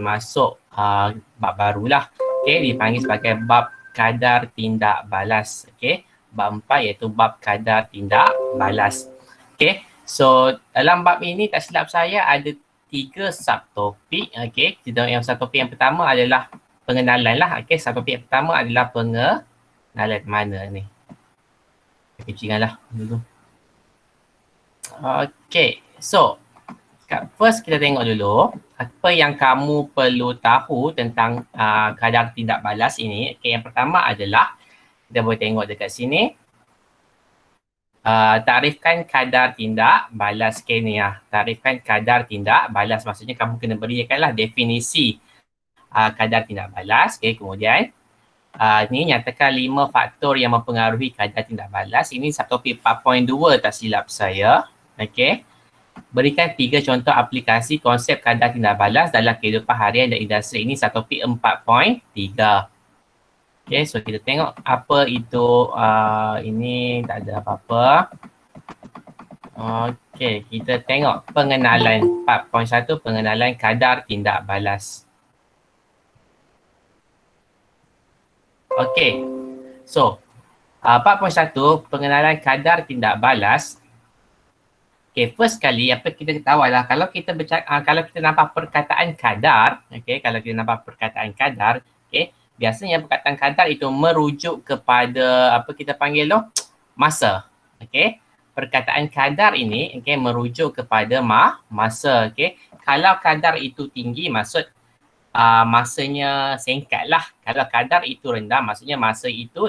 masuk bab barulah. Okey, dipanggil sebagai bab kadar tindak balas. Okey, bab 4 iaitu bab kadar tindak balas. Okey, so dalam bab ini tak silap saya ada 3 subtopik. Okey, yang subtopik yang pertama adalah pengenalan lah. Okey, subtopik yang pertama adalah pengenalan. Mana ni? Kecilkan lah dulu. Okey, so first kita tengok dulu apa yang kamu perlu tahu tentang kadar tindak balas ini. Okey, yang pertama adalah kita boleh tengok dekat sini. Tarifkan kadar tindak balas Kenya. Tarifkan kadar tindak balas, maksudnya kamu kena berikanlah definisi kadar tindak balas. Okay, kemudian ini nyatakan 5 faktor yang mempengaruhi kadar tindak balas. Ini subtopik 4.2 tak silap saya. Okay. Berikan 3 contoh aplikasi konsep kadar tindak balas dalam kehidupan harian dan industri. Ini subtopik 4.3. Okay, so kita tengok apa itu, ini tak ada apa-apa. Okay, kita tengok pengenalan 4.1, pengenalan kadar tindak balas. Okay, so 4.1, pengenalan kadar tindak balas. Okay, first kali apa kita tahu adalah kalau kita kalau kita nampak perkataan kadar, okay, kalau kita nampak perkataan kadar, okay, biasanya perkataan kadar itu merujuk kepada apa kita panggil tu? Masa. Okey. Perkataan kadar ini okey merujuk kepada masa, okey. Kalau kadar itu tinggi maksud masanya singkat lah. Kalau kadar itu rendah maksudnya masa itu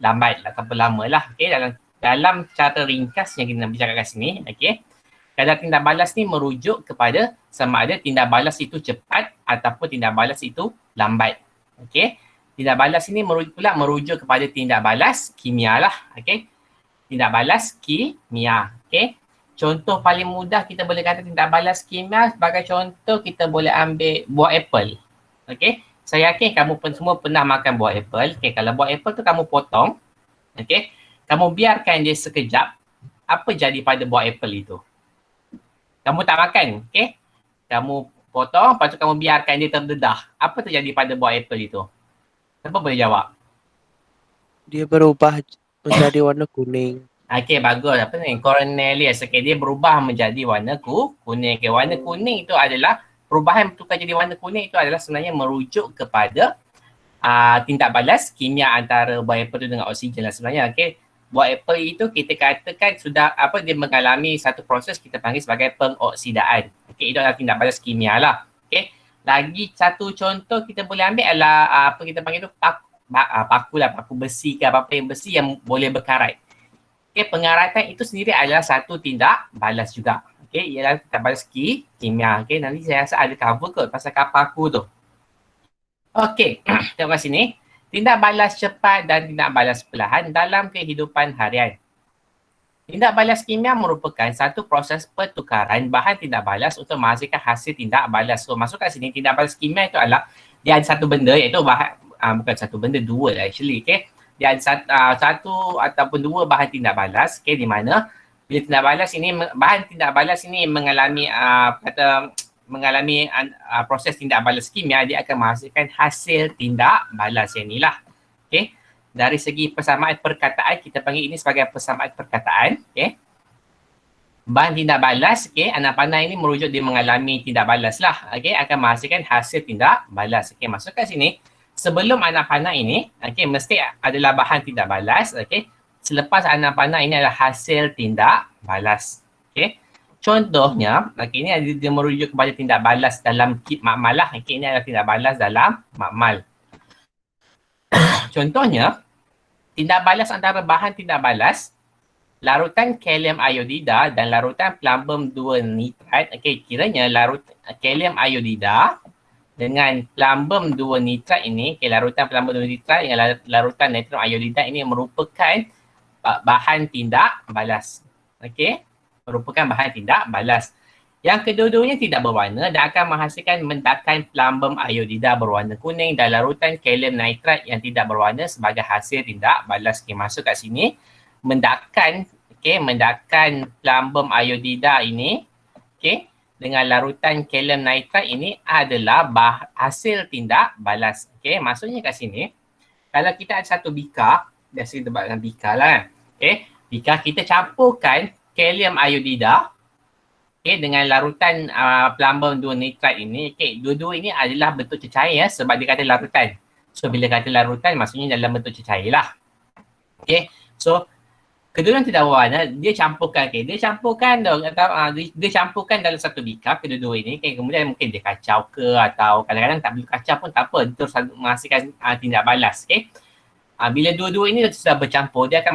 lambat ataupun lama lah. Okey, dalam cara ringkas yang kita bincangkan kat sini, okey. Kadar tindak balas ni merujuk kepada sama ada tindak balas itu cepat ataupun tindak balas itu lambat. Okey, tindak balas ini merujuk kepada tindak balas kimia lah. Okey, tindak balas kimia. Okey, contoh paling mudah kita boleh kata tindak balas kimia, sebagai contoh kita boleh ambil buah apple. Okey, saya yakin kamu semua pernah makan buah apple. Okey, kalau buah apple tu kamu potong, okey, kamu biarkan dia sekejap, apa jadi pada buah apple itu? Kamu tak makan, okey? Kamu potong, lepas tu kamu biarkan dia terdedah. Apa terjadi pada buah apple itu? Siapa boleh jawab? Dia berubah menjadi warna kuning. Okey, bagus. Apa ni? Cornelius. Okey, dia berubah menjadi warna kuning. Okey, warna kuning itu adalah, perubahan bertukar jadi warna kuning itu adalah sebenarnya merujuk kepada tindak balas kimia antara buah apple itu dengan oksigen lah sebenarnya. Okey, buah apple itu kita katakan sudah dia mengalami satu proses kita panggil sebagai pengoksidaan. Okey, itu adalah tindak balas kimia lah. Okey, lagi satu contoh kita boleh ambil adalah apa kita panggil tu paku besi ke apa-apa yang besi yang boleh berkarat. Okey, pengaratan itu sendiri adalah satu tindak balas juga. Okey, ialah tindak balas kimia. Okey, nanti saya rasa ada cover kot pasal paku tu. Okey, tengok kat sini. Tindak balas cepat dan tindak balas perlahan dalam kehidupan harian. Tindak balas kimia merupakan satu proses pertukaran bahan tindak balas untuk menghasilkan hasil tindak balas. So, masuk kat sini, tindak balas kimia itu adalah dia ada satu benda iaitu bahan, bukan satu benda, dua lah actually. Okay? Dia ada satu ataupun dua bahan tindak balas, okay, di mana bila tindak balas ini, bahan tindak balas ini mengalami proses tindak balas kimia, dia akan menghasilkan hasil tindak balas yang inilah. Okay. Dari segi persamaan perkataan, kita panggil ini sebagai persamaan perkataan. Okay. Bahan tindak balas, okay, anak panah ini merujuk dia mengalami tindak balas lah. Okay, akan menghasilkan hasil tindak balas. Okay, masuk kat sini. Sebelum anak panah ini, okay, mesti adalah bahan tindak balas. Okay. Selepas anak panah ini adalah hasil tindak balas. Okay. Contohnya, okay, ini dia merujuk kepada tindak balas dalam kit makmal lah. Okay, ini adalah tindak balas dalam makmal. Contohnya, tindak balas antara bahan tindak balas, larutan kalium iodida dan larutan plumbum 2 nitrat. Okay, kiranya kalium iodida dengan plumbum 2 nitrat ini, okay, larutan plumbum 2 nitrat dengan larutan natrium iodida ini merupakan bahan tindak balas. Okay, merupakan bahan tindak balas. Yang kedua-duanya tidak berwarna dan akan menghasilkan mendakan plumbum iodida berwarna kuning dan larutan kalium nitrat yang tidak berwarna sebagai hasil tindak balas. Okay, masuk kat sini. Mendakan plumbum iodida ini, okay, dengan larutan kalium nitrate ini adalah hasil tindak balas. Okey, maksudnya kat sini, kalau kita ada satu bikar, biasa kita buat dengan bikar lah kan. Okey, bikar kita campurkan kalium iodida, okey, dengan larutan plumbum 2 nitrate ini. Okey, dua-dua ini adalah bentuk cecair ya, sebab dia kata larutan. So bila kata larutan maksudnya dalam bentuk cecair lah. Okey, so kedua-dua tidak berwarna, dia campurkan, dia campurkan dia campurkan dalam satu bikar kedua-dua ini, kemudian mungkin dia kacau ke atau kadang-kadang tak perlu kacau pun tak apa, dia terus menghasilkan tindak balas. Bila dua-dua ini sudah bercampur, dia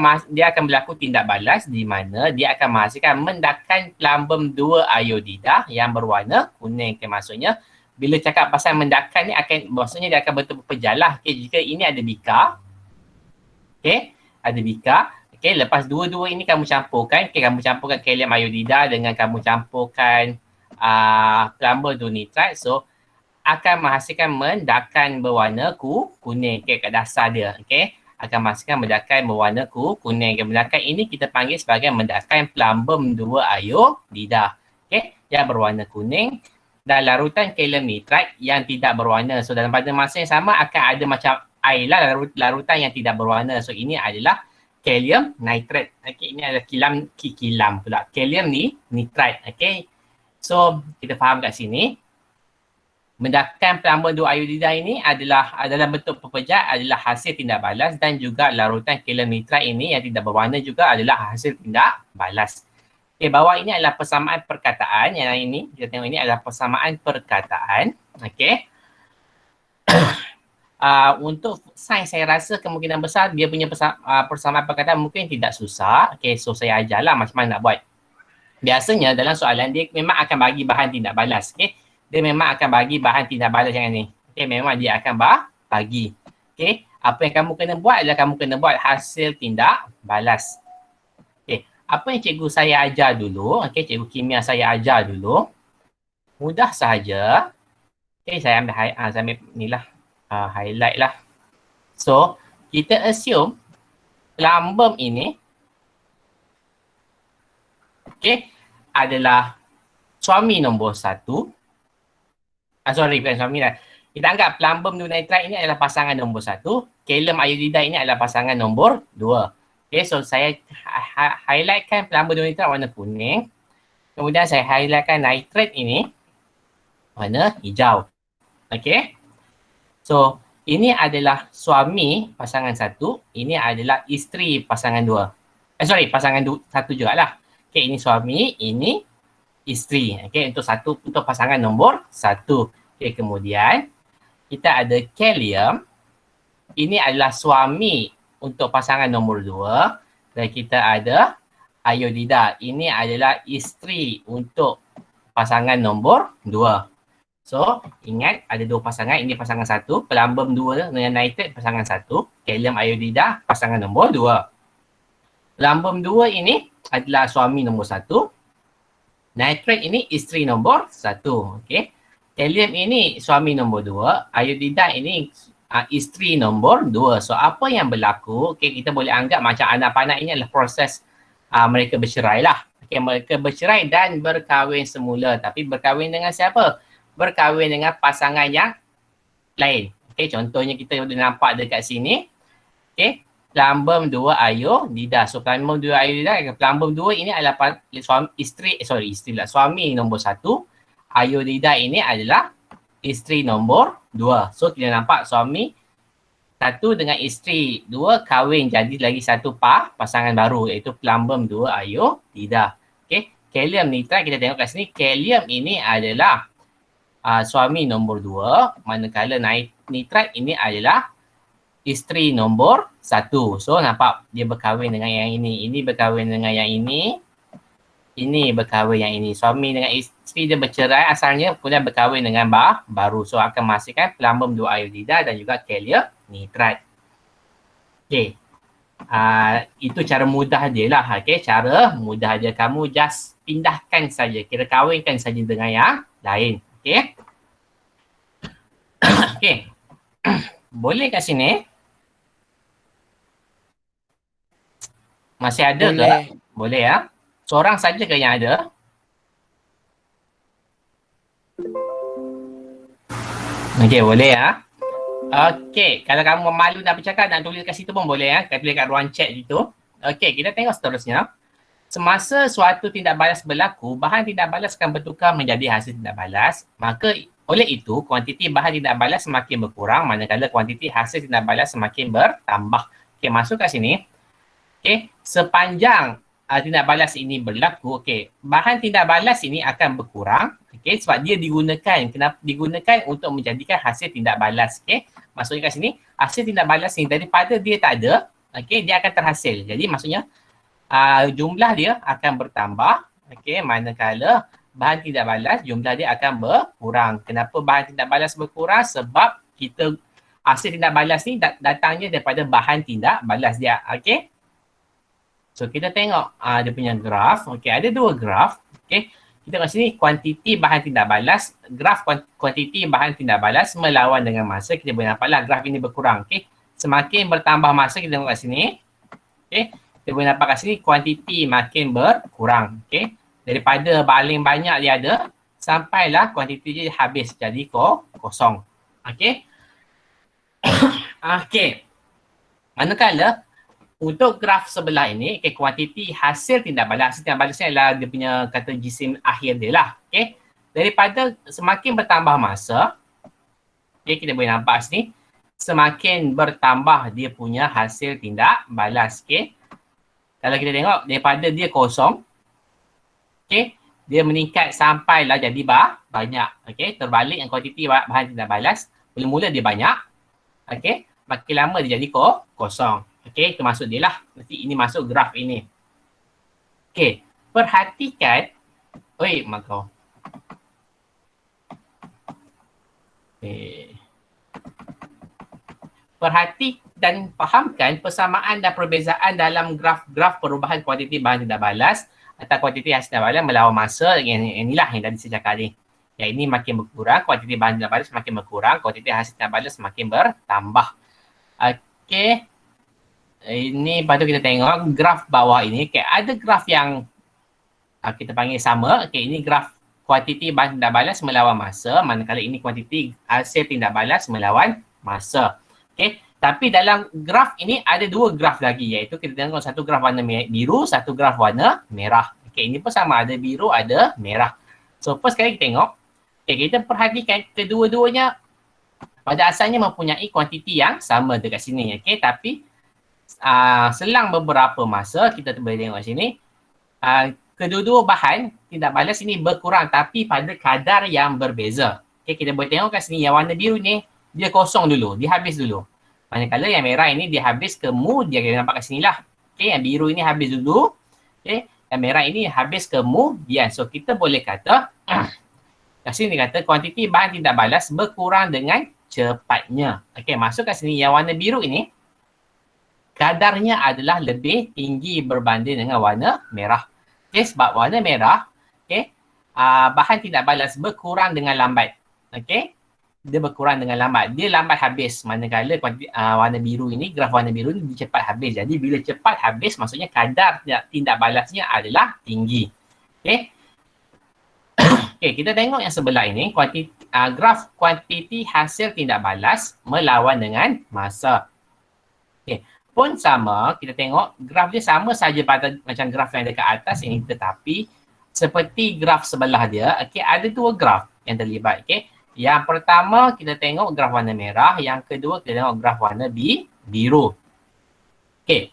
akan berlaku tindak balas di mana dia akan menghasilkan mendakan plumbum 2 iodida yang berwarna kuning. Maksudnya bila cakap pasal mendakan ni maksudnya dia akan betul berpejalah. Jika ini ada bikar, ada bikar. Lepas dua-dua ini kamu campurkan, kamu campurkan kalium iodida dengan kamu campurkan plumbum 2 nitrate, so akan menghasilkan mendakan berwarna kuning kat dasar dia. Akan menghasilkan mendakan berwarna kuning. Mendakan ini kita panggil sebagai mendakan plumbum 2 iodida, yang berwarna kuning, dan larutan kalium nitrate yang tidak berwarna. So dalam pada masa yang sama akan ada macam air lah, larutan yang tidak berwarna. So ini adalah kalium nitrate. Ini adalah kilam pula. Kalium nitrate. So kita faham kat sini. Mendakan plumbum 2 iodida ini adalah bentuk pepejat, adalah hasil tindak balas, dan juga larutan kalium nitrate ini yang tidak berwarna juga adalah hasil tindak balas. Bawah ini adalah persamaan perkataan. Yang ini kita tengok, ini adalah persamaan perkataan. Untuk sains saya rasa kemungkinan besar dia punya persamaan perkataan mungkin tidak susah. So saya ajarlah macam mana nak buat. Biasanya dalam soalan dia memang akan bagi bahan tindak balas. Dia memang akan bagi bahan tindak balas yang ni. Memang dia akan bagi. Apa yang kamu kena buat adalah kamu kena buat hasil tindak balas. Apa yang cikgu saya ajar dulu, cikgu kimia saya ajar dulu, mudah sahaja. Saya ambil ni lah. Highlight lah. So, kita assume plumbum ini adalah suami nombor 1. Bukan suami lah. Kita anggap plumbum 2 nitrate ini adalah pasangan nombor 1. Kalium iodida ini adalah pasangan nombor 2. So saya highlightkan plumbum 2 nitrate warna kuning. Kemudian saya highlightkan nitrate ini warna hijau. So, ini adalah suami pasangan 1, ini adalah isteri pasangan 2. Pasangan 1 jugalah. Ini suami, ini isteri. Untuk pasangan nombor 1. Kemudian kita ada kalium. Ini adalah suami untuk pasangan nombor 2. Dan kita ada iodida. Ini adalah isteri untuk pasangan nombor 2. So, ingat ada dua pasangan. Ini pasangan 1, plumbum 2 dengan nitrate pasangan 1, kalium iodida pasangan nombor 2. Plumbum 2 ini adalah suami nombor 1. Nitrate ini isteri nombor 1. Kalium ini suami nombor 2. Iodida ini isteri nombor 2. So, apa yang berlaku? Kita boleh anggap macam anak panah ini adalah proses mereka bercerai lah. Mereka bercerai dan berkahwin semula. Tapi berkahwin dengan siapa? Berkahwin dengan pasangan yang lain. Contohnya kita boleh nampak dekat sini. Plumbum 2 iodida. So plumbum 2 iodida, plumbum 2 ini adalah suami nombor 1. Iodida ini adalah isteri nombor 2. So kita nampak suami 1 dengan isteri 2 kahwin jadi lagi satu pasangan baru, iaitu plumbum 2 iodida. Kalium nitrate kita tengok kat sini. Kalium ini adalah suami nombor 2, manakala nitrate ini adalah isteri nombor 1. So nampak dia berkahwin dengan yang ini berkahwin dengan yang ini berkahwin yang ini. Suami dengan isteri dia bercerai asalnya, kemudian berkahwin dengan baru. So akan menghasilkan plumbum 2 iodida dan juga kalium nitrate. Itu cara mudah dia lah. Cara mudah dia, kamu just pindahkan saja, kira kahwinkan saja dengan yang lain. Boleh kat sini? Masih ada ke? Boleh ya? Seorang saja ke yang ada? Okey, boleh ya. Okey, kalau kamu malu nak bercakap, nak tulis kat situ pun boleh ya. Tulis kat ruang chat gitu. Okey, kita tengok seterusnya. Semasa suatu tindak balas berlaku, bahan tindak balas akan bertukar menjadi hasil tindak balas. Maka oleh itu, kuantiti bahan tindak balas semakin berkurang manakala kuantiti hasil tindak balas semakin bertambah. Okey, masuk kat sini. Okey, sepanjang tindak balas ini berlaku, okey, bahan tindak balas ini akan berkurang, okey, sebab dia digunakan untuk menjadikan hasil tindak balas, okey. Maksudnya kat sini, hasil tindak balas ni daripada dia tak ada, okey, dia akan terhasil. Jadi maksudnya jumlah dia akan bertambah, okey, manakala bahan tindak balas jumlah dia akan berkurang. Kenapa bahan tindak balas berkurang? Sebab kita hasil tindak balas ni datangnya daripada bahan tindak balas dia, okey. So kita tengok dia punya graf. Okey, ada dua graf. Okey. Kita kat sini kuantiti bahan tindak balas, graf kuantiti bahan tindak balas melawan dengan masa. Kita boleh nampaklah graf ini berkurang. Okey. Semakin bertambah masa, kita tengok kat sini. Okey. Kita boleh nampak kat sini kuantiti makin berkurang. Okey. Daripada paling banyak dia ada sampailah kuantiti dia habis jadi kosong. Okey. Okey. Manakala untuk graf sebelah ini, okay, kuantiti hasil tindak balas. Hasil tindak balas ni adalah dia punya kata jisim akhir dia lah. Okay. Daripada semakin bertambah masa, okay, kita boleh nampak sini, semakin bertambah dia punya hasil tindak balas. Okay. Kalau kita tengok, daripada dia kosong, okay, dia meningkat sampailah jadi banyak. Okay. Terbalik yang kuantiti bahan tindak balas, mula-mula dia banyak. Okay. Makin lama dia jadi kosong. Okey, itu maksud dia lah. Nanti ini masuk graf ini. Okey, perhatikan. Oi, mak kau. Okey. Perhati dan fahamkan persamaan dan perbezaan dalam graf-graf perubahan kuantiti bahan tindak balas atau kuantiti hasil tindak balas melawan masa. Inilah yang tadi saya cakap ni. Yang ini makin berkurang, kuantiti bahan tindak balas makin berkurang, kuantiti hasil tindak balas makin bertambah. Okey. Ini patut kita tengok graf bawah ini. Okay, ada graf yang kita panggil sama. Okay, ini graf kuantiti bahan tindak balas melawan masa. Manakala ini kuantiti hasil tindak balas melawan masa. Okay, tapi dalam graf ini ada dua graf lagi, iaitu kita tengok satu graf warna biru, satu graf warna merah. Okay, ini pun sama, ada biru, ada merah. So, first kali kita tengok. Okay, kita perhatikan kedua-duanya pada asalnya mempunyai kuantiti yang sama dekat sini. Okay, tapi selang beberapa masa, kita boleh tengok sini, kedua-dua bahan tindak balas ini berkurang tapi pada kadar yang berbeza. Okay, kita boleh tengok kat sini yang warna biru ni, dia kosong dulu, dia habis dulu. Manakala yang merah ini dia habis ke kemudian, kita nampak kat sini lah. Okay, yang biru ini habis dulu. Okay, yang merah ini habis ke kemudian. So, kita boleh kata, kat sini dia kata kuantiti bahan tindak balas berkurang dengan cepatnya. Okay, masuk kat sini yang warna biru ini, kadarnya adalah lebih tinggi berbanding dengan warna merah. Okay, sebab warna merah, okay, bahan tindak balas berkurang dengan lambat. Okay, dia berkurang dengan lambat. Dia lambat habis. Manakala warna biru ini, graf warna biru ini dia cepat habis. Jadi bila cepat habis, maksudnya kadar tindak balasnya adalah tinggi. Okay. Okay, kita tengok yang sebelah ini, graf kuantiti hasil tindak balas melawan dengan masa. Okay. Pun sama, kita tengok graf dia sama saja pada macam graf yang dekat atas ini, tetapi seperti graf sebelah dia, okay, ada dua graf yang terlibat. Okay. Yang pertama kita tengok graf warna merah, yang kedua kita tengok graf warna biru. Okay.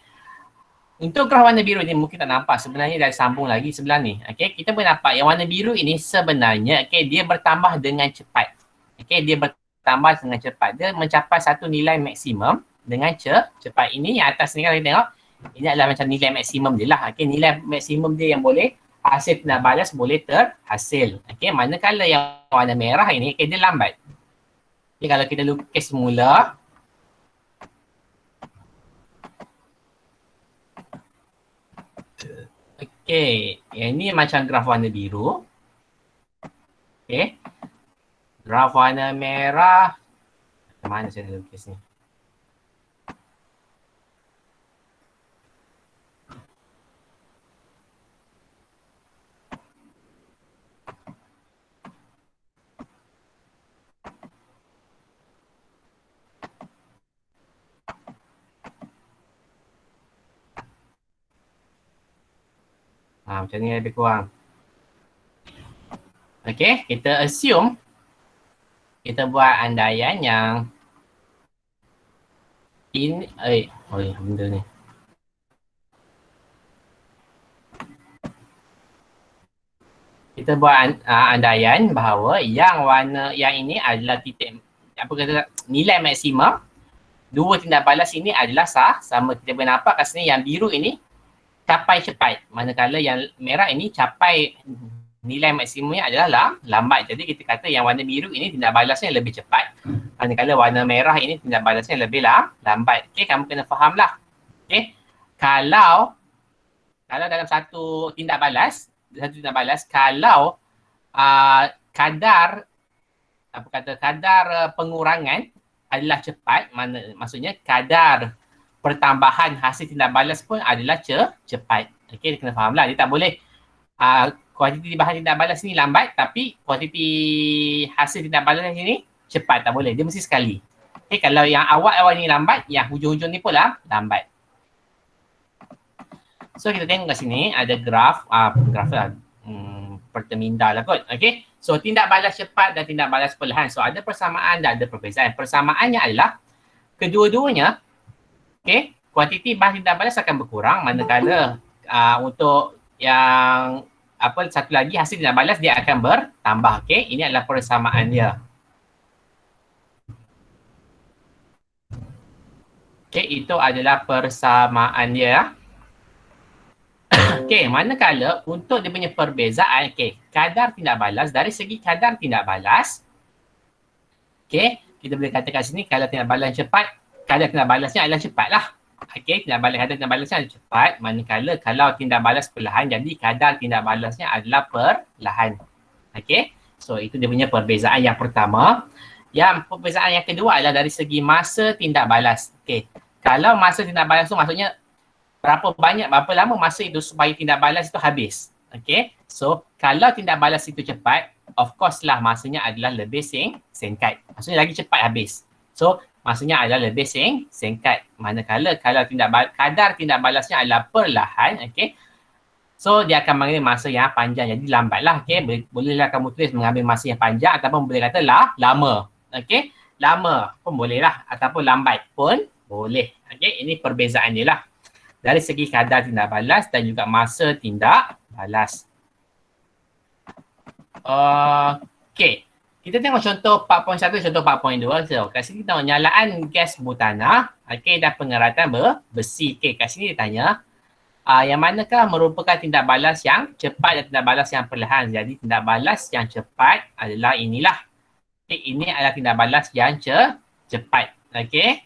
Untuk graf warna biru ni mungkin tak nampak, sebenarnya dah sambung lagi sebelah ni. Okay. Kita boleh nampak yang warna biru ini sebenarnya, okay, dia bertambah dengan cepat. Okay. Dia bertambah dengan cepat. Dia mencapai satu nilai maksimum dengan cepat. Ini yang atas ni kalau kita tengok, ini adalah macam nilai maksimum dia lah. Okay, nilai maksimum dia yang boleh hasil tindak balas boleh terhasil. Okay, manakala yang warna merah ini, okay, dia lambat. Okay, kalau kita lukis semula, okay, yang ini macam graf warna biru. Okay, graf warna merah, mana saya lukis ni? Macam ni lebih kurang. Okay, kita assume kita buat andaian yang ini, benda ni. Kita buat andaian bahawa yang warna yang ini adalah titik, apa kata, nilai maksimum dua tindak balas ini adalah sah. Sama kita boleh nampak kat sini yang biru ini capai cepat, manakala yang merah ini capai nilai maksimumnya adalah lambat. Jadi kita kata yang warna biru ini tindak balasnya lebih cepat, manakala warna merah ini tindak balasnya lebih lambat. Okay, kamu kena faham lah. Okay, kalau dalam satu tindak balas, kalau kadar pengurangan adalah cepat, maksudnya kadar pertambahan hasil tindak balas pun adalah cepat. Okey, dia kena faham lah. Dia tak boleh kuantiti bahan tindak balas ni lambat tapi kuantiti hasil tindak balas ni cepat. Tak boleh. Dia mesti sekali. Okey, kalau yang awal-awal ni lambat, yang hujung-hujung ni pun lambat. So kita tengok kat sini ada graf lah, perteminda lah kot. Okay, so tindak balas cepat dan tindak balas perlahan. So ada persamaan dan ada perbezaan. Persamaannya adalah kedua-duanya, okay, kuantiti bahan tindak balas akan berkurang, manakala untuk yang satu lagi hasil tindak balas dia akan bertambah. Okay, ini adalah persamaan dia. Okay, itu adalah persamaan dia. Okey, manakala untuk dia punya perbezaan, okey, kadar tindak balas, dari segi kadar tindak balas, okey, kita boleh katakan sini kalau tindak balas cepat, kadar tindak balasnya adalah cepat lah. Okey, kadar tindak balasnya adalah cepat, manakala kalau tindak balas perlahan, jadi kadar tindak balasnya adalah perlahan. Okey, so itu dia punya perbezaan yang pertama. Yang perbezaan yang kedua adalah dari segi masa tindak balas. Okey, kalau masa tindak balas tu maksudnya berapa lama masa itu supaya tindak balas itu habis. Okay, so kalau tindak balas itu cepat, of course lah masanya adalah lebih singkat. Maksudnya lagi cepat habis. So masanya adalah lebih singkat. Manakala kalau kadar tindak balasnya adalah perlahan, okay, so dia akan mengambil masa yang panjang, jadi lambat lah. Okay, bolehlah kamu tulis mengambil masa yang panjang ataupun boleh kata lama. Okay, lama pun boleh lah ataupun lambat pun boleh. Okay, ini perbezaan dia lah dari segi kadar tindak balas dan juga masa tindak balas. Okey. Kita tengok contoh 4.1, contoh 4.2. So, kat sini kita tengok nyalaan gas butana, okey, dan pengeratan besi. Okey, kat sini dia tanya, yang manakah merupakan tindak balas yang cepat dan tindak balas yang perlahan. Jadi, tindak balas yang cepat adalah inilah. Okay, ini adalah tindak balas yang cepat. Okey.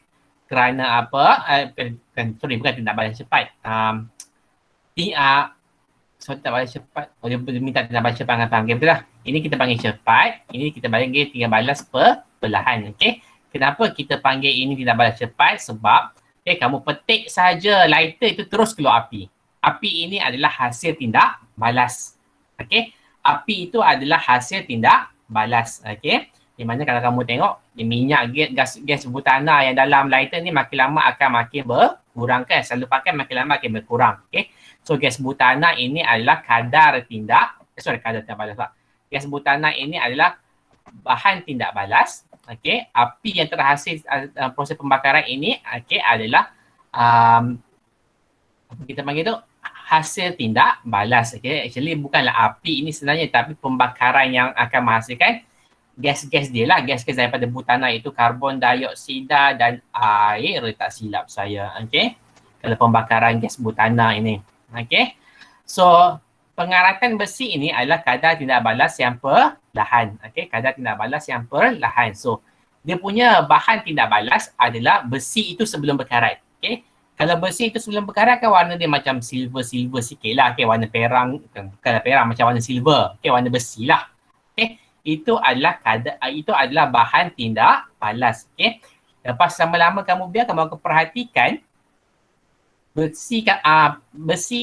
Kerana apa? Bukan tindak balas cepat. Tindak balas cepat. Dia minta tindak balas cepat dengan panggil. Betul lah. Ini kita panggil cepat. Ini kita panggil tindak balas perlahan. Okay. Kenapa kita panggil ini tindak balas cepat? Sebab kamu petik saja lighter itu terus keluar api. Api ini adalah hasil tindak balas. Okay. Api itu adalah hasil tindak balas. Okay. Di mana kalau kamu tengok minyak gas butana yang dalam lighter ni makin lama akan makin berkurang kan. Selalu pakai makin lama makin berkurang. Okay. So gas butana ini adalah kadar tindak balas. Gas butana ini adalah bahan tindak balas. Okay. Api yang terhasil proses pembakaran ini adalah kita panggil tu hasil tindak balas. Okay. Actually bukanlah api ini sebenarnya, tapi pembakaran yang akan menghasilkan gas-gas dia lah, gas-gas daripada butana itu karbon dioksida dan air, tak silap saya. Okay, kalau pembakaran gas butana ini. Okay, so pengaratan besi ini adalah kadar tindak balas yang perlahan. Okay, kadar tindak balas yang perlahan. So dia punya bahan tindak balas adalah besi itu sebelum berkarat. Okay, kalau besi itu sebelum berkarat kan warna dia macam silver sikit lah. Okay, warna perang, bukanlah perang, macam warna silver. Okay, warna besi lah. Okay, itu adalah bahan tindak balas. Okey. Lepas lama-lama kamu akan perhatikan besi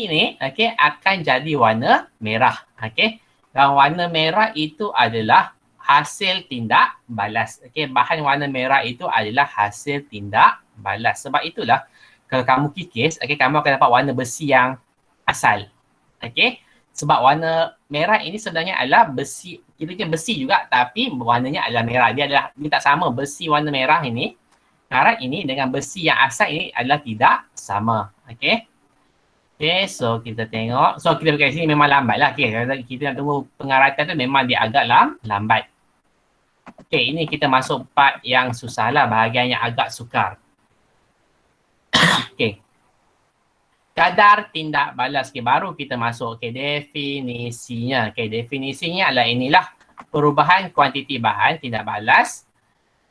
ni akan jadi warna merah. Okey. Dan warna merah itu adalah hasil tindak balas. Okey, bahan warna merah itu adalah hasil tindak balas. Sebab itulah kalau kamu kikis, kamu akan dapat warna besi yang asal. Okey. Sebab warna merah ini sebenarnya adalah besi, kira-kira besi juga tapi warnanya adalah merah. Dia tak sama, besi warna merah ini, karat ini dengan besi yang asal ini adalah tidak sama. Okey. Okay, so kita tengok. So kita pakai sini memang lambat lah. Okay, kita nak tunggu pengaratan tu memang dia agak lambat. Okay, ini kita masuk part yang susah lah. Bahagian yang agak sukar. Okay. Kadar tindak balas. Okay, baru kita masuk. Okay, definisinya. Okay, definisinya adalah inilah. Perubahan kuantiti bahan tindak balas.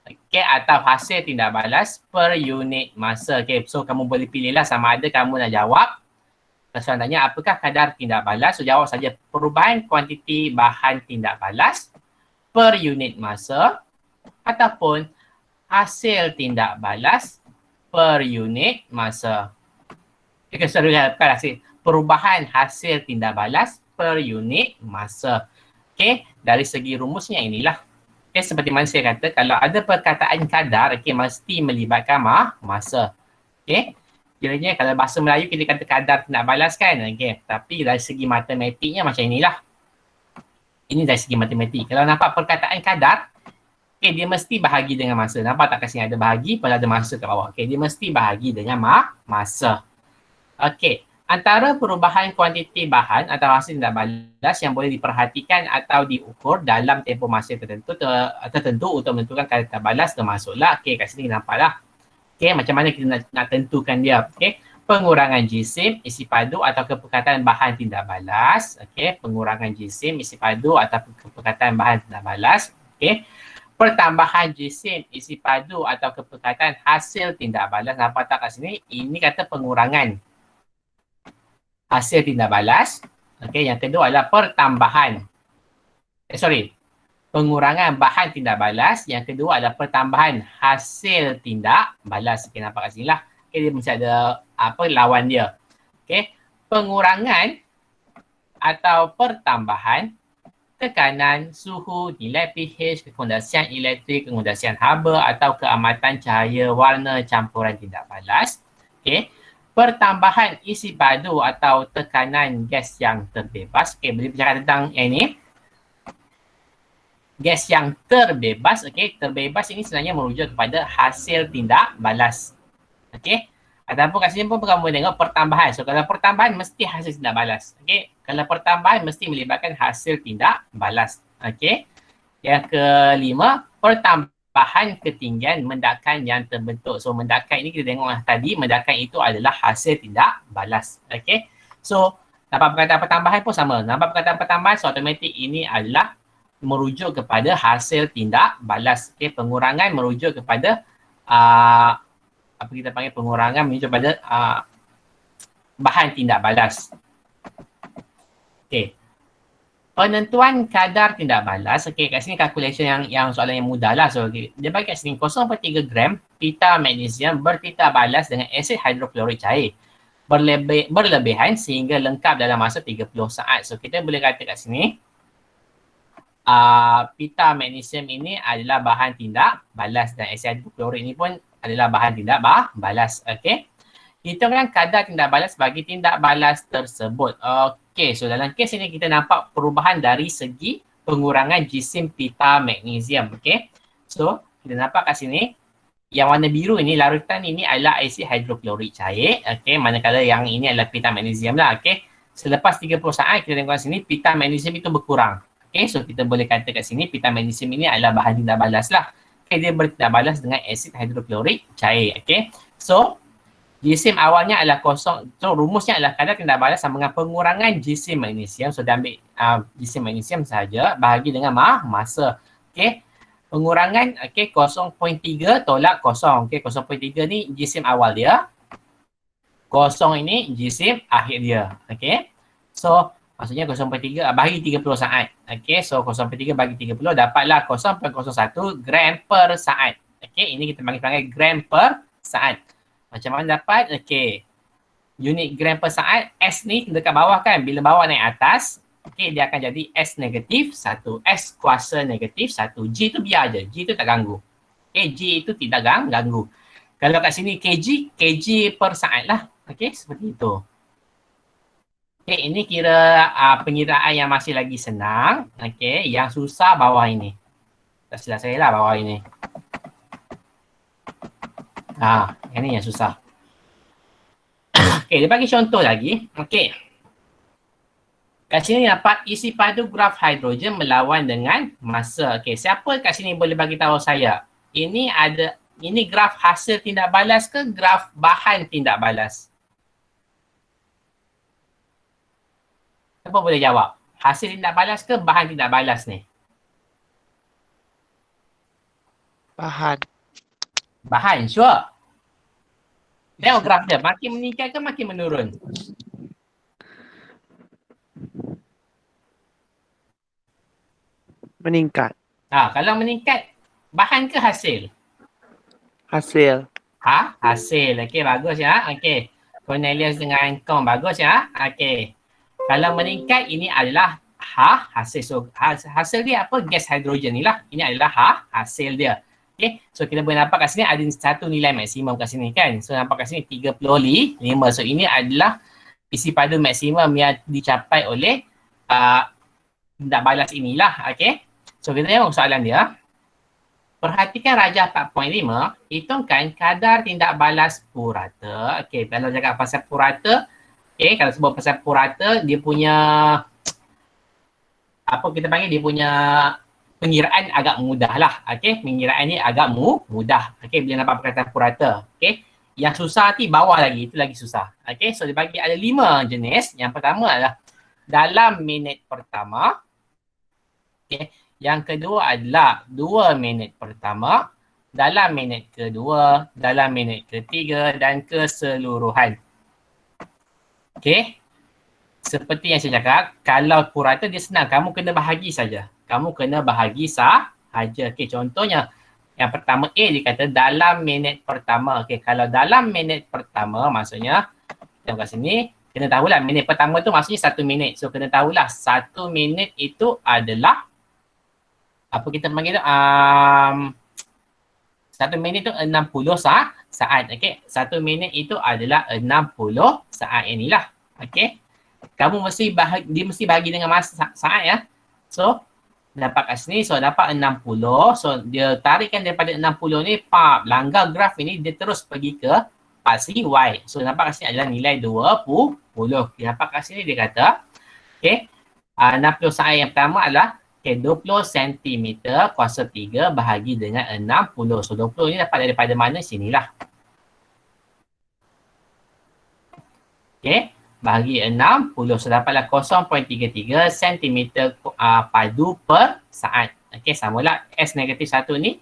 Okay, atau hasil tindak balas per unit masa. Okay, so kamu boleh pilih lah sama ada kamu nak jawab. Soalan tanya, apakah kadar tindak balas? So, jawab saja perubahan kuantiti bahan tindak balas per unit masa ataupun hasil tindak balas per unit masa. Okay, so, perubahan hasil tindak balas per unit masa. Okay, dari segi rumusnya inilah. Okay, seperti mana saya kata, kalau ada perkataan kadar, okay, mesti melibatkan masa. Okay. Kiranya kalau bahasa Melayu kita kata kadar tindak balas kan. Okay. Tapi dari segi matematiknya macam inilah. Ini dari segi matematik. Kalau nampak perkataan kadar, okay, dia mesti bahagi dengan masa. Nampak tak kat sini ada bahagi, pada ada masa kat bawah. Okay, dia mesti bahagi dengan masa. Okay. Antara perubahan kuantiti bahan atau hasil tindak balas yang boleh diperhatikan atau diukur dalam tempoh masa tertentu untuk menentukan kadar tindak balas termasuklah. Okay, kat sini nampaklah. Okay, macam mana kita nak tentukan dia. Okay, pengurangan jisim, isi padu atau kepekatan bahan tindak balas. Okay, pengurangan jisim, isi padu atau kepekatan bahan tindak balas. Okay, pertambahan jisim, isi padu atau kepekatan hasil tindak balas. Nampak tak kat sini? Ini kata pengurangan hasil tindak balas. Okay, yang kedua adalah pertambahan. Pengurangan bahan tindak balas. Yang kedua adalah pertambahan hasil tindak balas. Okay, nampak kat sini lah. Okay, dia mesti ada lawan dia. Okay, pengurangan atau pertambahan tekanan, suhu, nilai pH, kekondisian elektrik, kekondisian haba atau keamatan cahaya warna campuran tindak balas. Okay, pertambahan isi padu atau tekanan gas yang terbebas. Okay, boleh bicara tentang yang ini. Gas yang terbebas, okey, terbebas ini sebenarnya merujuk kepada hasil tindak balas. Okey. Ataupun kat sini pun kamu tengok pertambahan. So kalau pertambahan mesti hasil tindak balas. Okey. Kalau pertambahan mesti melibatkan hasil tindak balas. Okey. Yang kelima, pertambahan ketinggian mendakan yang terbentuk. So mendakan ini kita tengok tadi, mendakan itu adalah hasil tindak balas. Okey. So nampak perkataan pertambahan pun sama. Nampak perkataan pertambahan, so automatik ini adalah merujuk kepada hasil tindak balas. Okay, pengurangan merujuk kepada apa kita panggil pengurangan merujuk kepada bahan tindak balas. Okay. Penentuan kadar tindak balas. Okay, kat sini calculation yang soalan yang mudah lah. So, okay, dia bagi kat sini 0.3 gram pita magnesium bertitah balas dengan asid hidroklorik cair. Berlebihan sehingga lengkap dalam masa 30 saat. So, kita boleh kata kat sini pita magnesium ini adalah bahan tindak balas dan asid hidroklorik ini pun adalah bahan tindak balas. Okey. Hitungkan kadar tindak balas bagi tindak balas tersebut. Okey, so dalam kes ini kita nampak perubahan dari segi pengurangan jisim pita magnesium. Okey. So, kita nampak kat sini yang warna biru ini, larutan ini adalah asid hidroklorik cair. Okey, manakala yang ini adalah pita magnesium lah. Okey. Selepas 30 saat kita tengok kat sini pita magnesium itu berkurang. Okay, so kita boleh kata kat sini pita magnesium ini adalah bahan tindak balas lah. Okay, dia bertindak balas dengan asid hidroklorik cair. Okay, so jisim awalnya adalah kosong. So rumusnya adalah kadar tindak balas sama dengan pengurangan jisim magnesium. So dia ambil jisim magnesium saja bahagi dengan masa. Okay, pengurangan okay, 0.3 tolak kosong. Okay, 0.3 ni jisim awal dia. Kosong ini jisim akhir dia. Okay, so maksudnya 0.3 bagi 30 saat. Okey, so 0.3 bagi 30 dapatlah 0.01 gram per saat. Okey, ini kita panggil gram per saat. Macam mana dapat? Okey. Unit gram per saat, S ni dekat bawah kan, bila bawa naik atas, okey, dia akan jadi S negatif 1, S kuasa negatif 1. G tu biar je, G tu tak ganggu. Okey, G itu tidak ganggu. Kalau kat sini kg per saat lah. Okey, seperti itu. Okay, ini kira pengiraan yang masih lagi senang. Okay, yang susah bawah ini. Tak silap saya lah bawah ini. Yang ni yang susah. Okay, dia bagi contoh lagi. Okay. Kat sini dapat isi padu graf hidrogen melawan dengan masa. Okay, siapa kat sini boleh bagi tahu saya? Ini graf hasil tindak balas ke graf bahan tindak balas? Siapa boleh jawab? Hasil tindak balas ke bahan tindak balas ni? Bahan. Bahan, sure. Tengok graf dia, makin meningkat ke makin menurun? Meningkat. Kalau meningkat, bahan ke hasil? Hasil. Hasil. Okey, bagus ya. Okey. Cornelius dengan Kong, bagus ya. Okey. Kalau meningkat, ini adalah hasil. So, hasil dia apa? Gas hidrogen ni lah. Ini adalah hasil dia. Okey. So, kita boleh nampak kat sini ada satu nilai maksimum kat sini kan. So, nampak kat sini 35. So, ini adalah isi padu maksimum yang dicapai oleh tindak balas inilah. Okey. So, kita tengok soalan dia. Perhatikan rajah 4.5, hitungkan kadar tindak balas purata. Okey, kalau cakap pasal purata, kalau sebut pasal purata, dia punya, apa kita panggil, dia punya pengiraan agak mudah lah. Okey, pengiraan ni agak mudah. Okey, bila nampak perkataan purata. Okey, yang susah nanti bawah lagi, itu lagi susah. Okey, so dia bagi ada 5 jenis. Yang pertama adalah dalam minit pertama. Okey. Yang kedua adalah 2 minit pertama, dalam minit kedua, dalam minit ketiga dan keseluruhan. Okey. Seperti yang saya cakap, kalau purata dia senang, kamu kena bahagi saja. Kamu kena bahagi sahaja. Okey, contohnya yang pertama A dia kata dalam minit pertama. Okey, kalau dalam minit pertama maksudnya tengok kat sini, kena tahulah minit pertama tu maksudnya 1 minit. So kena tahulah 1 minit itu adalah apa kita panggil tu, 1 minit tu 60 saat. Okey, 1 minit itu adalah 60 saat inilah. Okey. Kamu mesti dia mesti bagi dengan masa saat ya. So, dapat kat sini, so dapat 60. So, dia tarikkan daripada 60 ni, langgar graf ini, dia terus pergi ke paksi Y. So, nampak kat sini adalah nilai 20. Dia nampak kat sini dia kata, okey, 60 saat yang pertama adalah 20 cm kuasa 3 bahagi dengan 60. So 20 ni dapat daripada mana? Sinilah. Okey, bahagi 60. So dapatlah 0.33 cm padu per saat. Okey, samalah S negatif 1 ni.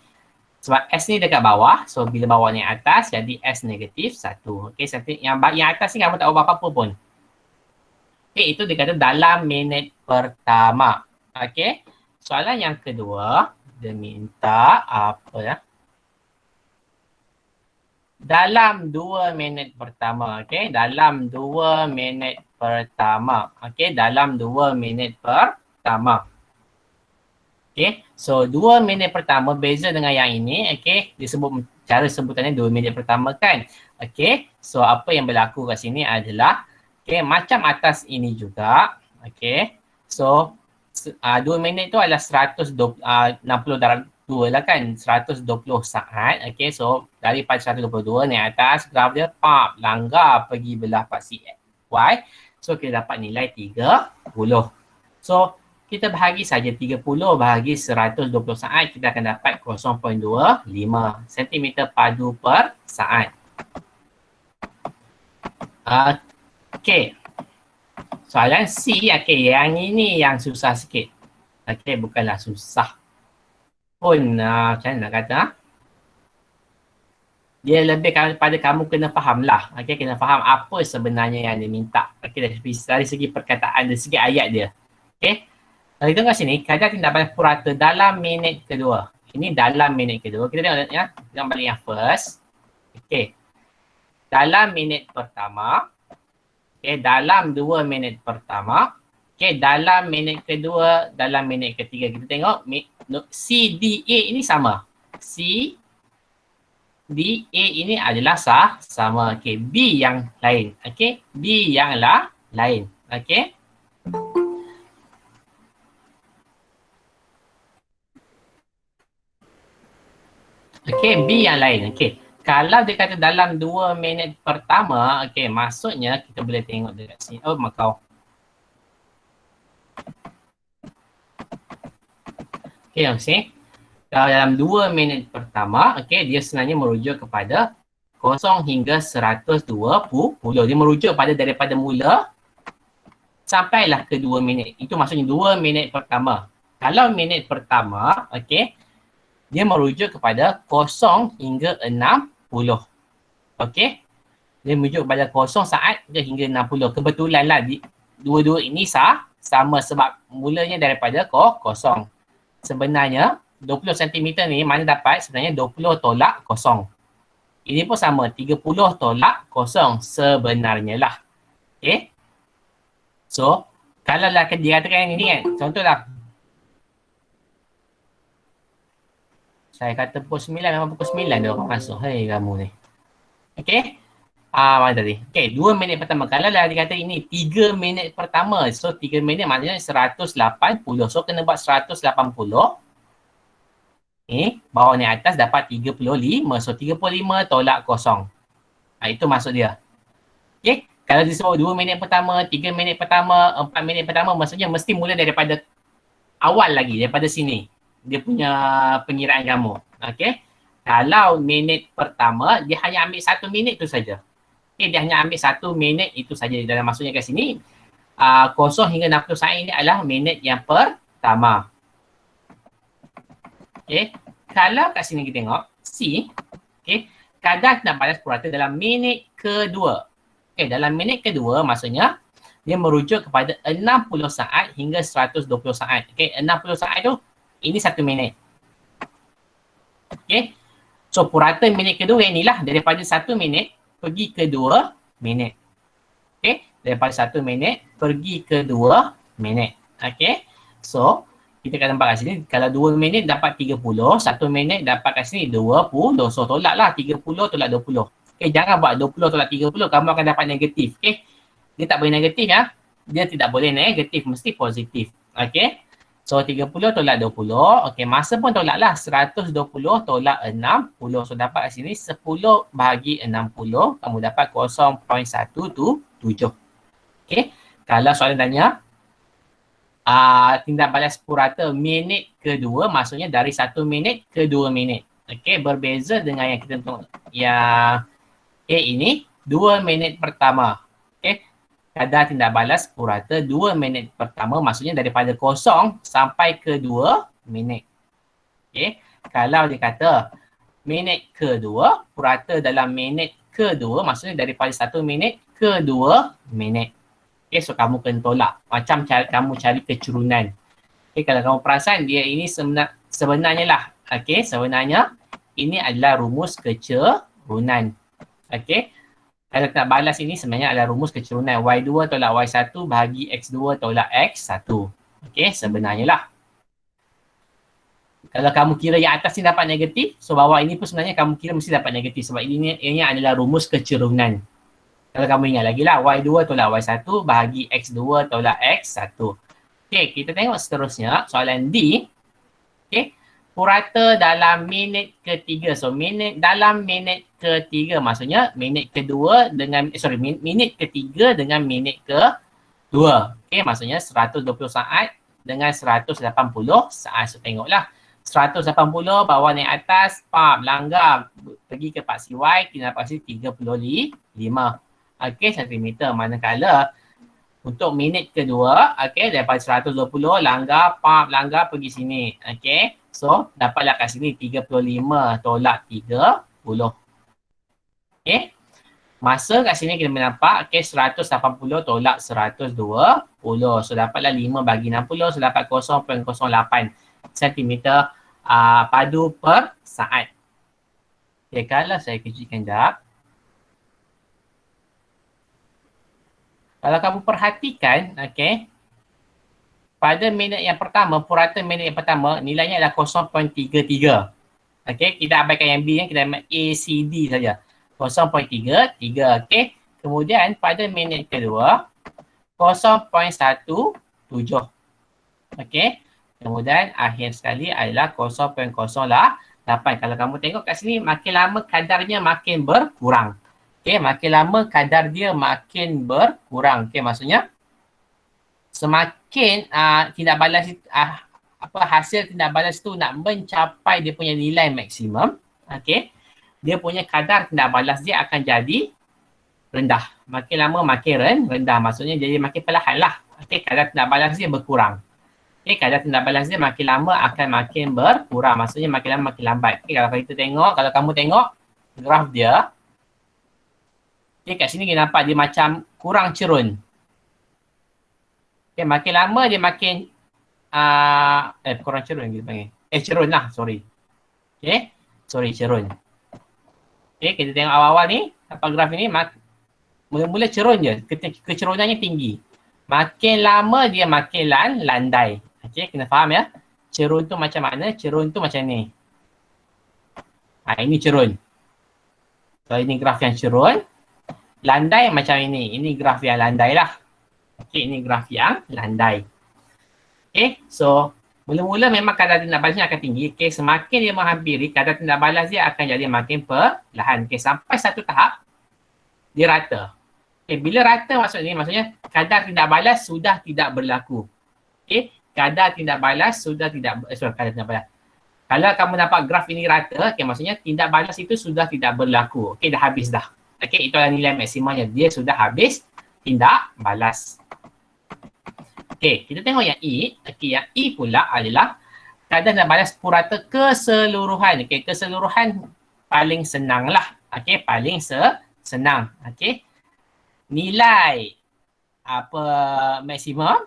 Sebab S ni dekat bawah. So bila bawah ni atas jadi S negatif 1. Okey, yang atas ni kamu tak ubah apa-apa pun. Okey, itu dia kata dalam minit pertama. Okey. Soalan yang kedua, dia minta apa ya? Dalam 2 minit pertama, okey? Dalam 2 minit pertama. Okey, dalam 2 minit pertama. Okey, so 2 minit pertama beza dengan yang ini, okey? Disebut cara sebutannya 2 minit pertama kan? Okey, so apa yang berlaku kat sini adalah okey, macam atas ini juga, okey? So 2 minit tu adalah 160 darab 2 lah kan, 120 saat. Okay, so daripada 122 ni atas graf dia langgar pergi belah paksi Y. So kita dapat nilai 30. So kita bahagi saja 30 bahagi 120 saat, kita akan dapat 0.25 cm padu per saat. Okay. Soalan C, okay, yang ini yang susah sikit. Okay, bukanlah susah pun, macam mana nak kata. Dia lebih pada kamu kena faham lah. Okay, kena faham apa sebenarnya yang dia minta. Okay, dari segi perkataan, dari segi ayat dia. Okay, kalau kita tengok sini, kadar tindak balas purata dalam minit kedua. Ini dalam minit kedua. Kita tengok ya, kita balik yang first. Okay, dalam minit pertama. Okay, dalam 2 minit pertama. Okay, dalam minit kedua, dalam minit ketiga. Kita tengok C, D, A ini sama. C, D, A ini adalah sama. Okay, B yang lain. Okay, B yang lain. Okey. Okey, B yang lain. Okey. Kalau dia kata dalam 2 minit pertama, okey, maksudnya kita boleh tengok dekat sini. Oh, makau. Okey, yang sini. Kalau dalam 2 minit pertama, okey, dia sebenarnya merujuk kepada 0 hingga 120. Dia merujuk pada daripada mula sampailah ke 2 minit. Itu maksudnya 2 minit pertama. Kalau minit pertama, okey, dia merujuk kepada 0 hingga 60. Okey. Dia merujuk kepada 0 saat hingga 60. Kebetulanlah dua-dua ini sama sebab mulanya daripada 0. Sebenarnya 20 cm ni mana dapat sebenarnya 20 tolak 0. Ini pun sama 30 tolak 0 sebenarnya lah. Okey. So, kalau lah dia katakan yang ini kan, contohlah saya kata pukul 9, memang pukul 9 dia orang masuk. Hei kamu ni. Okey. Mana tadi? Okey, 2 minit pertama. Kalau lah dia kata ini 3 minit pertama. So, 3 minit maknanya 180. So, kena buat 180. Bawah ni atas dapat 35. So, 35 tolak 0. Itu maksud dia. Okey. Kalau disebut 2 minit pertama, 3 minit pertama, 4 minit pertama, maksudnya mesti mula daripada awal lagi, daripada sini. Dia punya pengiraan kamu. Okey. Kalau minit pertama, dia hanya ambil 1 minit tu saja. Okey, dia hanya ambil 1 minit itu saja. Dalam maksudnya kat sini, 0 hingga 60 saat ini adalah minit yang pertama. Okey. Kalau kat sini kita tengok, C, okey, kadar tindak balas purata dalam minit kedua. Okey, dalam minit kedua maksudnya dia merujuk kepada 60 saat hingga 120 saat. Okey, 60 saat tu ini 1 minit. Okey. So purata minit kedua inilah daripada 1 minit pergi ke 2 minit. Okey, daripada 1 minit pergi ke 2 minit. Okey. So kita akan nampak kat sini kalau 2 minit dapat 30, 1 minit dapat kat sini 20. So tolaklah 30 tolak 20. Okey, jangan buat 20 tolak 30, kamu akan dapat negatif. Okey. Dia tak boleh negatif ya. Dia tidak boleh negatif, mesti positif. Okey. So 30 tolak 20. Okey, masa pun tolaklah 120 tolak 60. So dapat kat sini 10 bahagi 60, kamu dapat 0.127. Okey. Kalau soalan tanya tindak balas purata minit kedua, maksudnya dari 1 minit ke 2 minit. Okey, berbeza dengan yang kita tengok yang ini 2 minit pertama. Okey. Kadar tindak balas purata 2 minit pertama, maksudnya daripada 0 sampai ke 2 minit. Okey. Kalau dia kata minit kedua, purata dalam minit kedua, maksudnya daripada 1 minit ke 2 minit. Okey, so kamu kena tolak. Macam kamu cari kecurunan. Okey, kalau kamu perasan dia ini sebenarnya lah. Okey, sebenarnya ini adalah rumus kecurunan. Okey. Kalau nak balas ini sebenarnya adalah rumus kecurunan Y2 tolak Y1 bahagi X2 tolak X1. Okey, sebenarnya lah. Kalau kamu kira yang atas ni dapat negatif, so bawah ini pun sebenarnya kamu kira mesti dapat negatif sebab ini adalah rumus kecurunan. Kalau kamu ingat lagi lah, Y2 tolak Y1 bahagi X2 tolak X1. Okey, kita tengok seterusnya, soalan D. Okey, purata dalam minit ketiga. So, dalam minit ketiga maksudnya minit kedua dengan, minit ketiga dengan minit kedua. Okey, maksudnya 120 saat dengan 180 saat. So, tengoklah. 180 bawah naik atas, langgar, pergi ke Pak CY, kita dapat sini 35. Okey, centimeter. Manakala untuk minit kedua, okey, daripada 120 langgar, pergi sini. Okey, so dapatlah kat sini 35 tolak 30. Okey, masa kat sini kita nampak, okey, 180 tolak 120. So dapatlah 5 bagi 60, so dapat 0.08 cm padu per saat. Okey, kalau saya kecilkan jap. Kalau kamu perhatikan, okey, pada minit yang pertama, purata minit yang pertama, nilainya adalah 0.33. Okey, kita abaikan yang B, kita ambil ACD saja. 0.33, okey. Kemudian pada minit kedua, 0.17. Okey. Kemudian akhir sekali adalah 0.08. Kalau kamu tengok kat sini, makin lama kadarnya makin berkurang. Okey, makin lama kadar dia makin berkurang. Okey, maksudnya semakin tindak balas hasil tindak balas tu nak mencapai dia punya nilai maksimum, okey, dia punya kadar tindak balas dia akan jadi rendah. Makin lama makin rendah. Maksudnya jadi makin perlahan lah. Okey, kadar tindak balas dia berkurang. Okey, kadar tindak balas dia makin lama akan makin berkurang. Maksudnya makin lama makin lambat. Okey, kalau kamu tengok graf dia, okey, kat sini kita nampak dia macam kurang cerun. Okey, makin lama dia makin kurang cerun kita panggil. Cerun lah, sorry. Okey, cerun. Okey, kita tengok awal-awal ni, apa graf ini, mula-mula cerun je, kecerunannya tinggi. Makin lama dia makin landai. Okey, kena faham ya. Cerun tu macam mana? Cerun tu macam ni. Ini cerun. So, ini graf yang cerun. Landai macam ini. Ini graf yang landai lah. Okey, ini graf yang landai. Okey, so mula-mula memang kadar tindak balasnya akan tinggi. Okey, semakin dia menghampiri, kadar tindak balas dia akan jadi makin perlahan. Okey, sampai satu tahap, dia rata. Okay, bila rata maksudnya kadar tindak balas sudah tidak berlaku. Okey, kadar tindak balas sudah tidak kadar tindak balas. Kalau kamu dapat graf ini rata, okey, maksudnya tindak balas itu sudah tidak berlaku. Okey, dah habis dah. Okey, itu adalah nilai maksimumnya. Dia sudah habis tindak balas. Okey, kita tengok yang E. Okey, yang E pula adalah kadar tindak balas purata keseluruhan. Okey, keseluruhan paling senang lah. Okey, paling senang. Okey. Nilai maksimum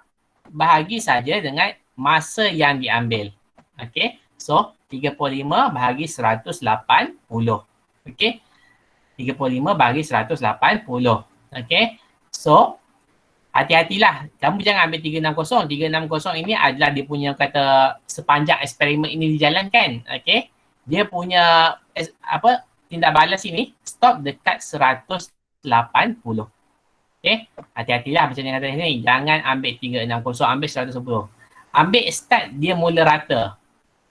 bahagi saja dengan masa yang diambil. Okey. So 35 bahagi 180. Okey. 35 bahagi 180. Okey. So hati-hatilah. Kamu jangan ambil 360. 360 ini adalah dia punya kata sepanjang eksperimen ini dijalankan. Okey. Dia punya tindak balas ini stop dekat 180. Okay, hati-hatilah macam yang kata ni. Jangan ambil 360, ambil 110. Ambil start dia mula rata.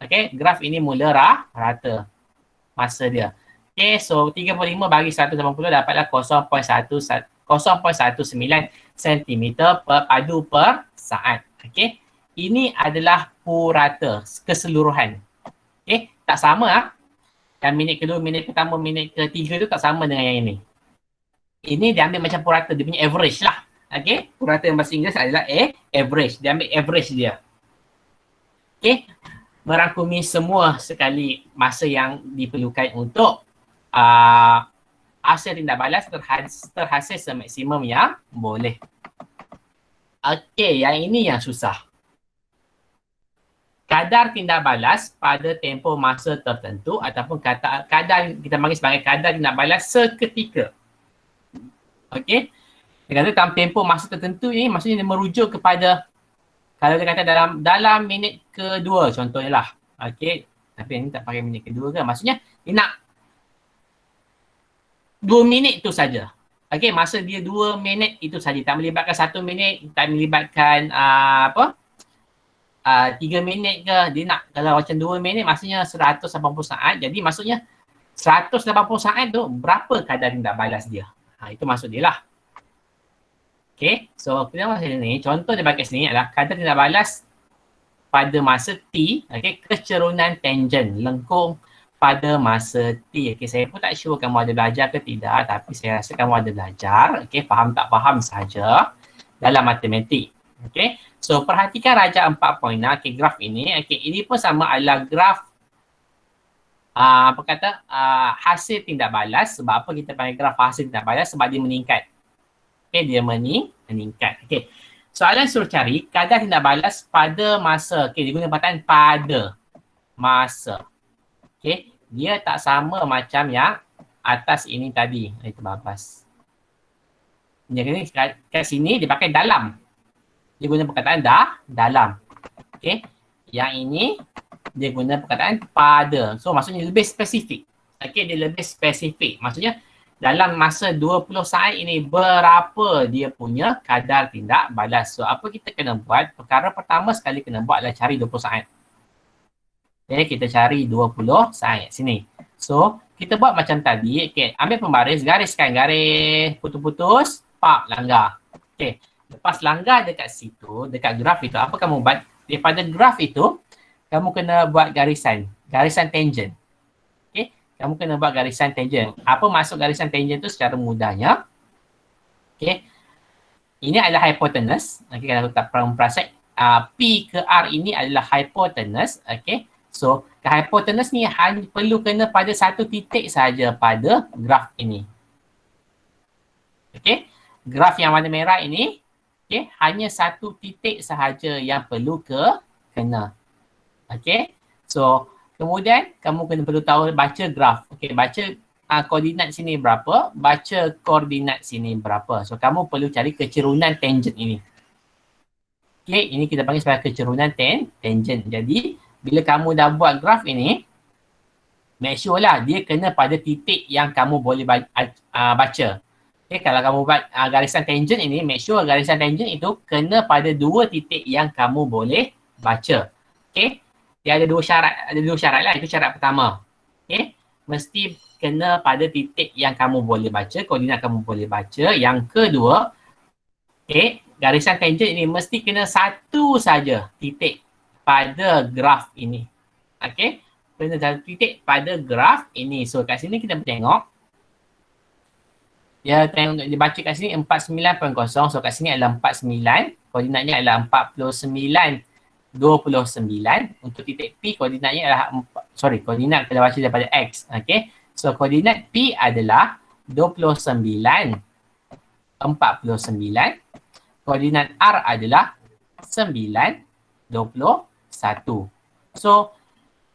Okay, graf ini mula rata masa dia. Okay, so 35 bagi 180 dapatlah 0.19 cm padu per saat. Okay, ini adalah purata keseluruhan. Okay, tak sama lah. Yang minit kedua, minit pertama, minit ketiga tu tak sama dengan yang ini. Ini dia ambil macam purata, dia punya average lah. Okay, purata yang bahasa Inggeris adalah average. Dia ambil average dia. Okay, merangkumi semua sekali masa yang diperlukan untuk hasil tindak balas terhasil semaksimum yang boleh. Okay, yang ini yang susah. Kadar tindak balas pada tempoh masa tertentu ataupun kadar kita panggil sebagai kadar tindak balas seketika. Okey. Dia kata dalam tempoh masa tertentu ni maksudnya dia merujuk kepada kalau dia kata dalam minit kedua contohnya lah. Okey. Tapi ini tak pakai minit kedua ke? Maksudnya dia nak 2 minit tu saja. Okey, masa dia 2 minit itu saja. Tak melibatkan 1 minit, tak melibatkan 3 minit ke. Dia nak kalau macam 2 minit maksudnya 180 saat. Jadi maksudnya 180 saat tu berapa kadar tindak balas dia? Itu maksud dia lah. Okay, so kita tengok sini. Contoh dia bagi sini adalah kadar tindak balas pada masa T, okay, kecerunan tangent lengkung pada masa T. Okay, saya pun tak sure kamu ada belajar ke tidak, tapi saya rasa kamu ada belajar. Okay, faham tak faham saja dalam matematik. Okay, so perhatikan raja 4.6, okay, graf ini. Okay, ini pun sama adalah graf hasil tindak balas. Sebab apa kita panggil graf hasil tindak balas? Sebab dia meningkat. Okay, dia meningkat. Okay, soalan suruh cari kadar tindak balas pada masa. Okay, dia guna perkataan pada masa. Okay, dia tak sama macam yang atas ini tadi. Itu babas. Jadi kat sini dia pakai dalam. Dia guna perkataan dalam. Okay, yang ini dia guna perkataan pada. So maksudnya lebih spesifik. Okay, dia lebih spesifik. Maksudnya dalam masa 20 saat ini berapa dia punya kadar tindak balas. So apa kita kena buat? Perkara pertama sekali kena buat adalah cari 20 saat. Okay, kita cari 20 saat sini. So kita buat macam tadi. Okay, ambil pembaris, gariskan garis putus-putus, pak langgar. Okay, lepas langgar dekat situ, dekat graf itu, apa kamu buat? Daripada graf itu, kamu kena buat garisan tangent. Okay, kamu kena buat garisan tangent. Apa maksud garisan tangent tu secara mudahnya? Okay, ini adalah hypotenuse. Okay, kalau tak perasan, P ke R ini adalah hypotenuse. Okay, so hypotenuse ni hanya perlu kena pada satu titik saja pada graf ini. Okay, graf yang warna merah ini, okay, hanya satu titik sahaja yang perlu kena. Okay, so kemudian kamu kena perlu tahu baca graf. Okay, baca koordinat sini berapa, baca koordinat sini berapa. So kamu perlu cari kecerunan tangent ini. Okay, ini kita panggil sebagai kecerunan tangent. Jadi bila kamu dah buat graf ini, make sure lah dia kena pada titik yang kamu boleh baca. Okay, kalau kamu buat garisan tangent ini, make sure garisan tangent itu kena pada dua titik yang kamu boleh baca. Okay, dia ada dua syarat lah. Itu syarat pertama. Okay, mesti kena pada titik yang kamu boleh baca, koordinat kamu boleh baca. Yang kedua, okay, garisan tangent ini mesti kena satu saja titik pada graf ini. Okay, kena satu titik pada graf ini. So kat sini kita tengok. Dia baca kat sini 49.0. So kat sini adalah 49. Koordinatnya adalah 49.29. Untuk titik P koordinatnya adalah koordinat kita baca daripada X. Okay. So koordinat P adalah 29. Koordinat R adalah 9, 21. So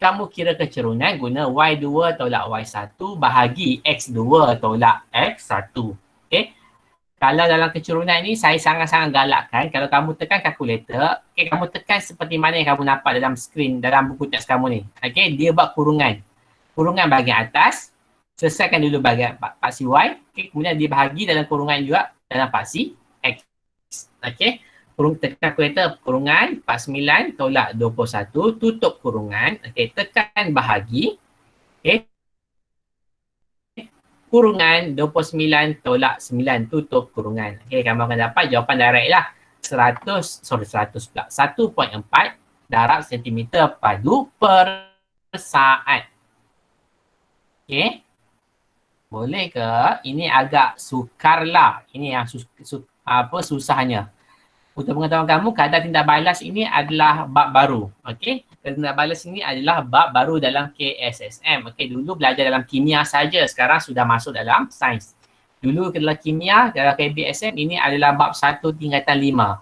kamu kira kecerunan guna Y2 tolak Y1 bahagi X2 tolak X1. Okay. Kalau dalam kecerunan ni saya sangat-sangat galakkan kalau kamu tekan kalkulator, okay, kamu tekan seperti mana yang kamu nampak dalam skrin, dalam buku teks kamu ni. Okay, dia buat kurungan. Kurungan bahagian atas, selesaikan dulu bahagian paksi Y, okay, kemudian dibahagi dalam kurungan juga dalam paksi X. Okay. Tekan kalkulator kurungan 49 tolak 21 tutup kurungan. Okey, tekan bahagi. Okey. Kurungan 29 tolak 9 tutup kurungan. Okey, kamu akan dapat jawapan direct lah. 100 pula. 1.4 darab sentimeter padu per saat. Okey. Boleh ke? Ini agak sukar lah. Ini yang susahnya. Untuk pengetahuan kamu, kadar tindak balas ini adalah bab baru. Okey, kadar tindak balas ini adalah bab baru dalam KSSM. Okey, dulu belajar dalam kimia saja, sekarang sudah masuk dalam sains. Dulu dalam kimia, dalam KBSM ini adalah bab 1 tingkatan 5.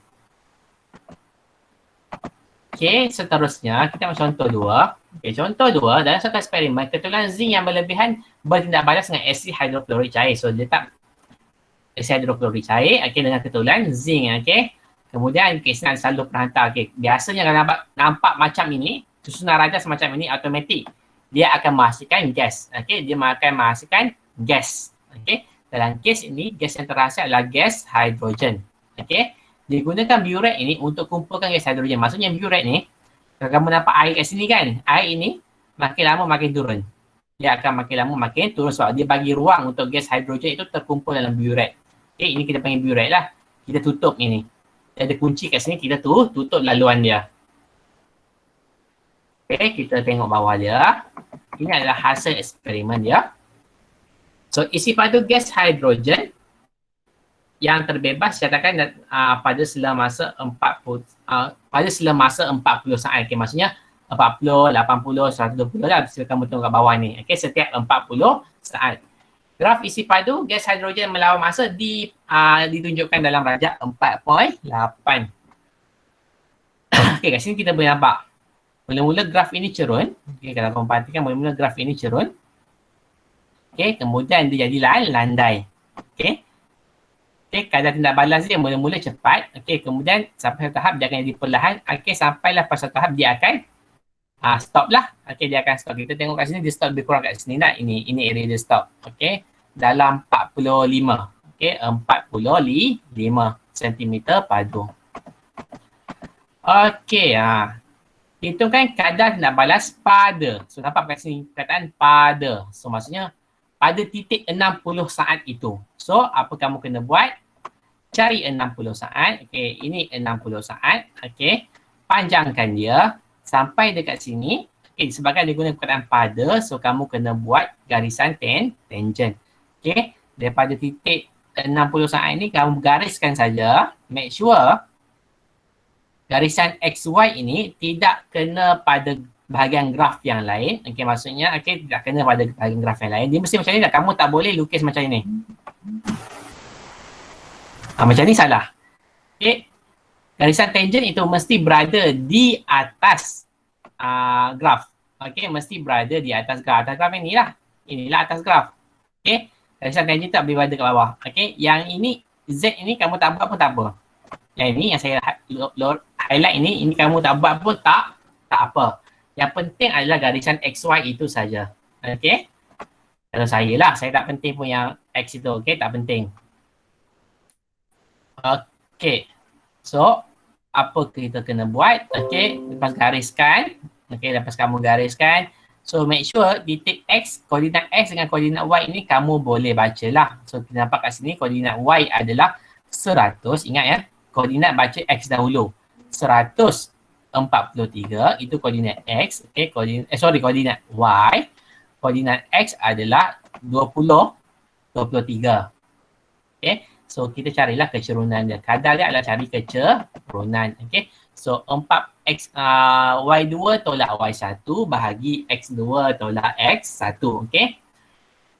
Okey, seterusnya kita ambil contoh 2. Okey, contoh 2, dalam satu eksperimen, keterulan zinc yang berlebihan bertindak balas dengan asid hidroklorik cair. So, letak asid hidroklorik cair, okey, dengan keterulan zinc, okey. Kemudian kesan selalu perhantar. Okay. Biasanya kalau nampak macam ini, susunan raja semacam ini automatik. Dia akan menghasilkan gas. Okay. Dia akan menghasilkan gas. Okay. Dalam kes ini, gas yang terhasil adalah gas hidrogen. Okay. Digunakan burette ini untuk kumpulkan gas hidrogen. Maksudnya burette ni, kalau kamu nampak air kat sini kan, air ini makin lama makin turun. Dia akan makin lama makin turun sebab dia bagi ruang untuk gas hidrogen itu terkumpul dalam burette. Okay. Ini kita panggil burette lah. Kita tutup ini. Ada kunci kat sini, kita tutup laluan dia. Okay, kita tengok bawah dia. Ini adalah hasil eksperimen dia. So, isi padu gas hidrogen yang terbebas nyatakan pada selang masa 40 saat. Okay, maksudnya 40, 80, 120 lah. Sila kamu tengok kat bawah ni. Okay, setiap 40 saat. Graf isi padu gas hidrogen melawan masa ditunjukkan dalam rajak 4.8. Okey, kat sini kita boleh nampak. Mula-mula graf ini cerun. Okey, kalau kamu perhatikan mula-mula graf ini cerun. Okey, kemudian dia jadi landai. Okey. Okey, kadar tindak balas dia mula-mula cepat. Okey, kemudian sampai satu tahap dia akan jadi perlahan. Okey, sampailah pada satu tahap dia akan stop lah. Okey, dia akan stop. Kita tengok kat sini dia stop lebih kurang kat sini lah. Ini area dia stop. Okey. dalam 45. Okey, 45 cm padu. Okey, hitungkan kadar tindak balas pada. So, nampak kat sini perkataan pada. So, maksudnya pada titik 60 saat itu. So, apa kamu kena buat? Cari 60 saat. Okey, ini 60 saat. Okey, panjangkan dia sampai dekat sini. Okey, sebabkan dia guna perkataan pada, so kamu kena buat garisan tangent. Okey, daripada titik 60 saat ini kamu gariskan saja. Make sure garisan XY ini tidak kena pada bahagian graf yang lain. Okey, maksudnya tidak kena pada bahagian graf yang lain. Dia mesti macam ni lah. Kamu tak boleh lukis macam ni. Macam ni salah. Okey. Garisan tangent itu mesti berada di atas graf. Okey, mesti berada di atas graf. Atas graf ni lah. Inilah atas graf. Okey. Garisan tangent tak boleh berada kat bawah. Okey. Yang ini Z ini kamu tak buat pun tak apa. Yang ini yang saya highlight ini kamu tak buat pun tak apa. Yang penting adalah garisan XY itu saja. Okey. Kalau saya lah, saya tak penting pun yang X itu. Okey, tak penting. Okey. So, apa kita kena buat? Okey, lepas gariskan. Okey, lepas kamu gariskan. So, make sure titik X, koordinat X dengan koordinat Y ini kamu boleh baca lah. So, kita nampak kat sini koordinat Y adalah 100. Ingat ya, koordinat baca X dahulu. 143 itu koordinat X. Okey, koordinat Y. Koordinat X adalah 23. Okey. So, kita carilah kecerunan dia. Kadar dia adalah cari kecerunan. Okay. So, 4X, Y2 tolak Y1 bahagi X2 tolak X1. Okay.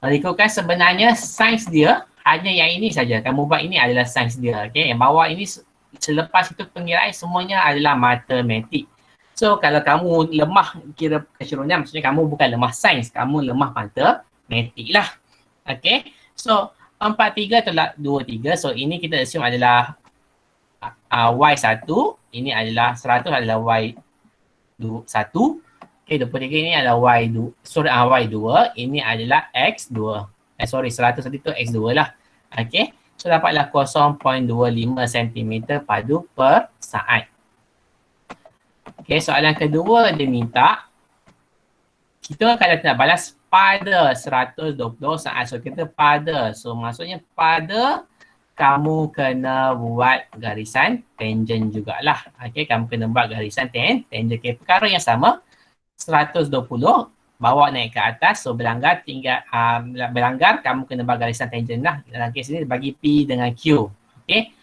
Ikutkan sebenarnya sains dia hanya yang ini saja. Kamu buat ini adalah sains dia. Okay. Yang bawah ini selepas itu pengiraan semuanya adalah matematik. So, kalau kamu lemah kira kecerunan, maksudnya kamu bukan lemah sains. Kamu lemah matematik lah. Okay. So, 43 tolak 23. So, ini kita assume adalah Y1. Ini adalah 100 adalah Y1. Okay, 23 ini adalah Y2. Y2. Ini adalah X2. 100 tadi tu X2 lah. Okay. So, dapatlah 0.25 cm padu per saat. Okay, soalan kedua dia minta kita kalau nak balas pada 120 saat. So, kita pada. So, maksudnya pada kamu kena buat garisan tangent jugalah. Okay, kamu kena buat garisan tangent. Okay, perkara yang sama. 120 bawa naik ke atas. So, berlanggar tinggal berlanggar kamu kena buat garisan tangent lah. Dalam kes ini bagi P dengan Q. Okay.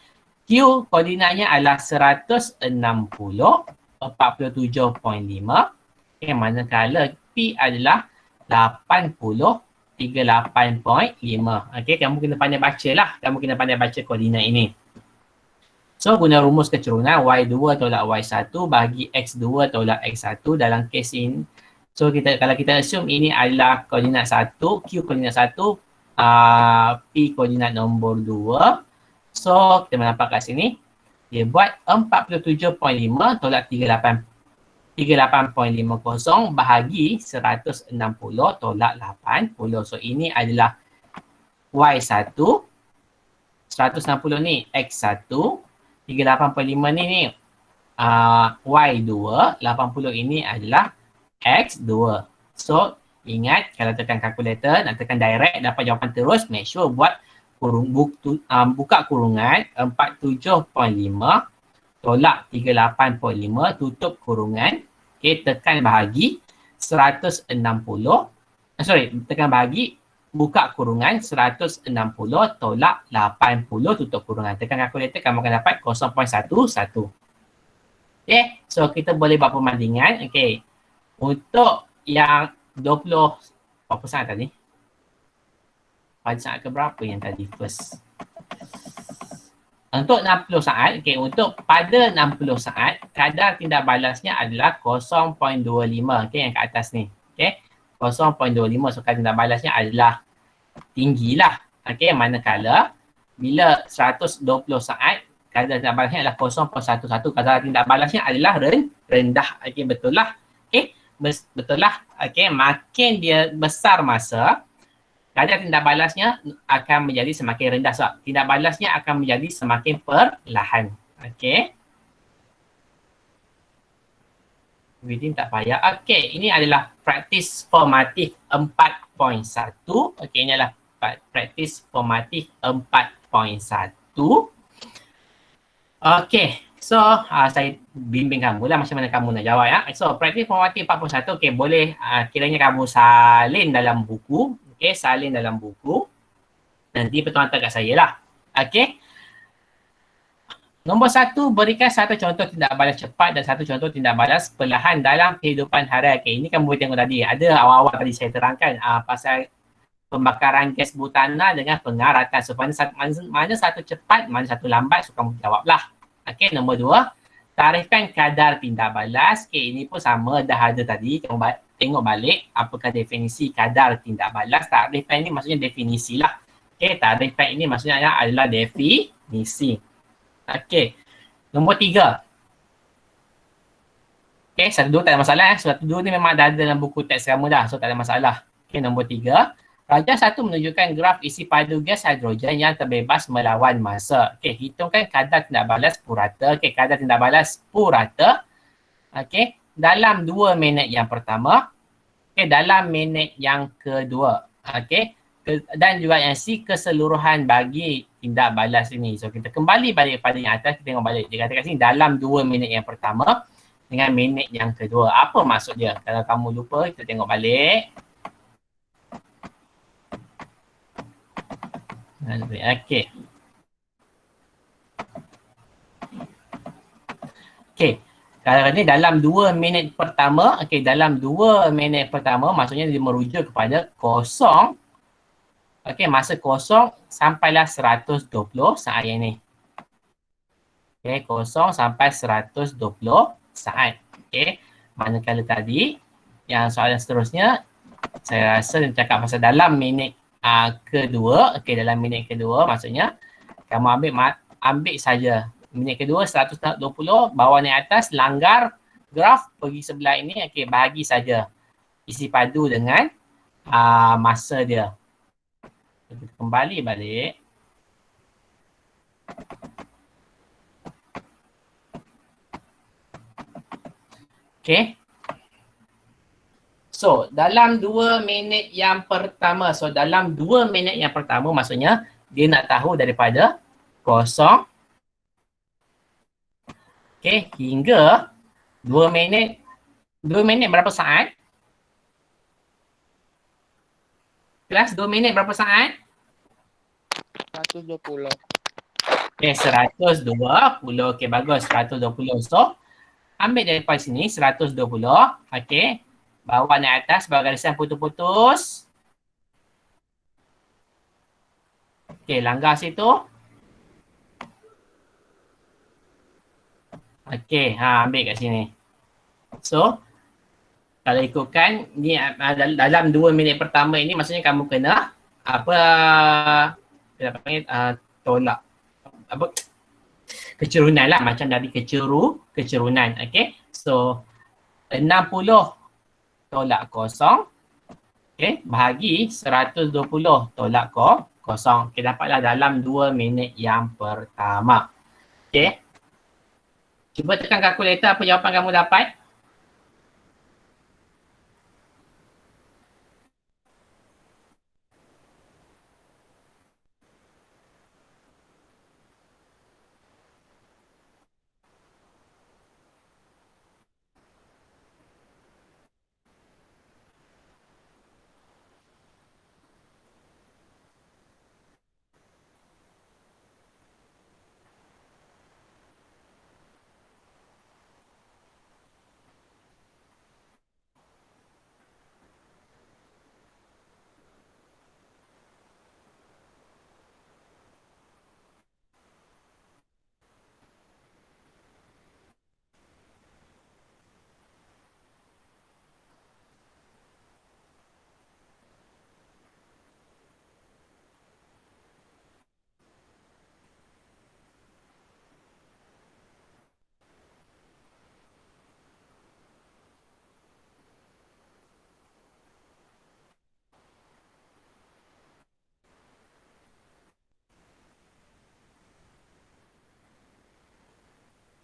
Q koordinatnya adalah 160, 47.5. Okay, manakala P adalah 80, 38.5. Okey, kamu kena pandai baca lah. Kamu kena pandai baca koordinat ini. So, guna rumus kecerunan Y2 tolak Y1 bagi X2 tolak X1 dalam kes ini. So, kalau kita assume ini adalah koordinat 1, Q koordinat 1, P koordinat nombor 2. So, kita menampak kat sini. Dia buat 47.5 tolak 38.50 bahagi 160 tolak 80. So, ini adalah Y1. 160 ni X1. 38.5 ni Y2. 80 ini adalah X2. So, ingat kalau tekan kalkulator, nak tekan direct, dapat jawapan terus, make sure buat buka kurungan 47.5 tolak 38.5 tutup kurungan. Okay, tekan bahagi 160. Tekan bahagi buka kurungan 160 tolak 80 tutup kurungan. Tekan kalkulator, kamu akan dapat 0.11. Okay, so kita boleh buat perbandingan. Okay, untuk yang 20, berapa saat tadi? Pada saat ke berapa yang tadi first? Untuk 60 saat, okay, untuk pada 60 saat, kadar tindak balasnya adalah 0.25, okay, yang kat atas ni. Okay, 0.25, so kadar tindak balasnya adalah tinggilah. Okay, manakala bila 120 saat, kadar tindak balasnya adalah 0.11, kadar tindak balasnya adalah rendah. Okay, betul lah. Okay, betul lah. Okay, makin dia besar masa, kadar tindak balasnya akan menjadi semakin rendah. Sebab tindak balasnya akan menjadi semakin perlahan. Okey. Within tak payah. Okey, ini adalah praktis formatif 4.1. Okey, ini adalah praktis formatif 4.1. Okey, so saya bimbing kamu lah macam mana kamu nak jawab ya. So, praktis formatif 4.1, okey, boleh kiranya kamu salin dalam buku. Okey, salin dalam buku. Nanti petuan hantar kat saya lah. Okey. Nombor 1, berikan satu contoh tindak balas cepat dan satu contoh tindak balas perlahan dalam kehidupan harian. Ini kan boleh tengok tadi. Ada awal-awal tadi saya terangkan pasal pembakaran gas butana dengan pengaratan. So, mana satu cepat, mana satu lambat. So, kamu jawablah. Okey, nombor 2, tarifkan kadar tindak balas. Okey, ini pun sama dah ada tadi. Kamu tengok balik apakah definisi kadar tindak balas. Tarifkan ini maksudnya definisi lah. Okey, tarifkan ini maksudnya adalah definisi. Okey. Nombor 3. Okey, 1, 2 tak ada masalah. 1, 2 ni memang dah ada dalam buku teks kamu dah. So, tak ada masalah. Okey, nombor 3. Rajah 1 menunjukkan graf isi padu gas hidrogen yang terbebas melawan masa. Okey, hitungkan kadar tindak balas purata. Okey, kadar tindak balas purata. Okey, dalam 2 minit yang pertama. Okey, dalam minit yang kedua. Okey. Dan juga yang C, keseluruhan bagi tindak balas ini. So, kita kembali balik pada yang atas, kita tengok balik. Dia kata kat sini dalam 2 minit yang pertama dengan minit yang kedua. Apa maksud dia? Kalau kamu lupa, kita tengok balik. Okey. Okey. Kalau ni dalam 2 minit pertama, okey, dalam 2 minit pertama maksudnya dia merujuk kepada kosong. Okey, masa kosong sampailah 120 saat yang ni. Okey, kosong sampai 120 saat. Okey, manakala tadi yang soalan seterusnya saya rasa dia cakap pasal dalam minit kedua. Okey, dalam minit kedua maksudnya kamu ambil saja minit kedua 120, bawah ni atas, langgar graf pergi sebelah ini. Okey, bahagi saja isi padu dengan masa dia. Kita kembali balik. Okay. So, dalam 2 minit yang pertama. So, dalam 2 minit yang pertama maksudnya dia nak tahu daripada kosong. Okay, hingga 2 minit. 2 minit berapa saat? Kelas 2 minit berapa saat? 120. Okay, 120. Okay, bagus. 120. So, ambil daripada sini 120. Okay. Bawa naik atas, bawa garisan putus-putus. Okay, langgar situ. Okay, ambil kat sini. So, kalau ikutkan ni dalam 2 minit pertama ini maksudnya kamu kena kita panggil tolak kecerunan lah, macam dari kecerunan. Okey, so 60 tolak kosong, okey, bahagi 120 tolak kosong. Okey, dapatlah dalam 2 minit yang pertama. Okey, cuba tekan kalkulator, apa jawapan kamu dapat?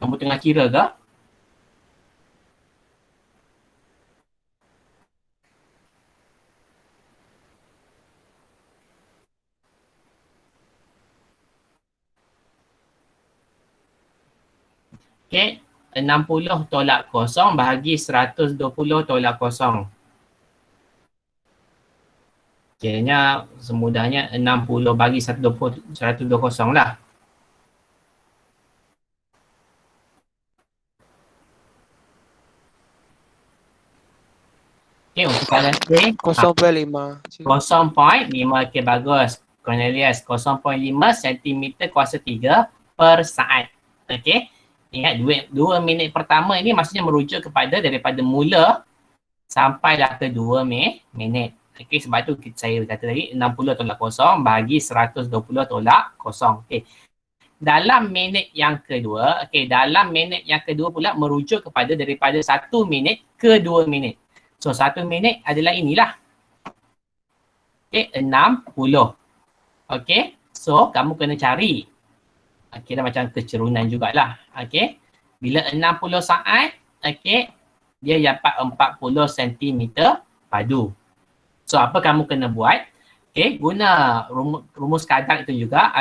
Nombor tengah kira ke? Okay. 60 tolak kosong bahagi 120 tolak kosong. Kiranya semudahnya 60 bagi 120 lah. Okay, untuk soalan A, 0,5. 0.5, okay, bagus. Cornelius, 0.5 cm kuasa 3 per saat. Okay, ingat 2 minit pertama ini maksudnya merujuk kepada daripada mula sampailah ke 2 minit. Okay, sebab tu saya kata tadi 60 tolak kosong bagi 120 tolak kosong. Okay. Dalam minit yang kedua, dalam minit yang kedua pula merujuk kepada daripada 1 minit ke 2 minit. So, 1 minit adalah inilah. 60. Okay. So, kamu kena cari. Kira macam kecerunan jugalah. Okay. Bila 60 saat, dia dapat 40 cm padu. So, apa kamu kena buat? Guna rumus kadar itu juga.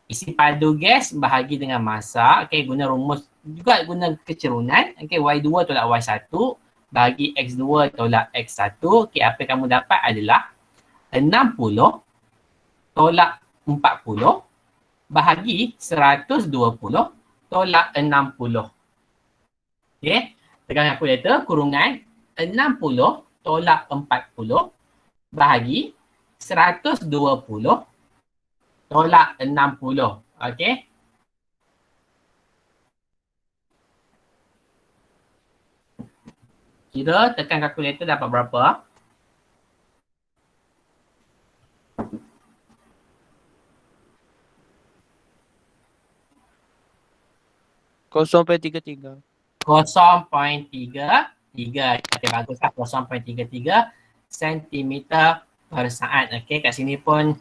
Isi padu gas bahagi dengan masa. Guna rumus juga guna kecerunan. Y2 tolak Y1 bagi X2 tolak X1. Apa yang kamu dapat adalah 60 tolak 40 bahagi 120 tolak 60. Tekan kalkulator, kurungan 60 tolak 40 bahagi 120 tolak 60. Kira tekan kalkulator dapat berapa? Kosong 0,33. 0.33. Baguslah, 0.33 cm per saat. Kat sini pun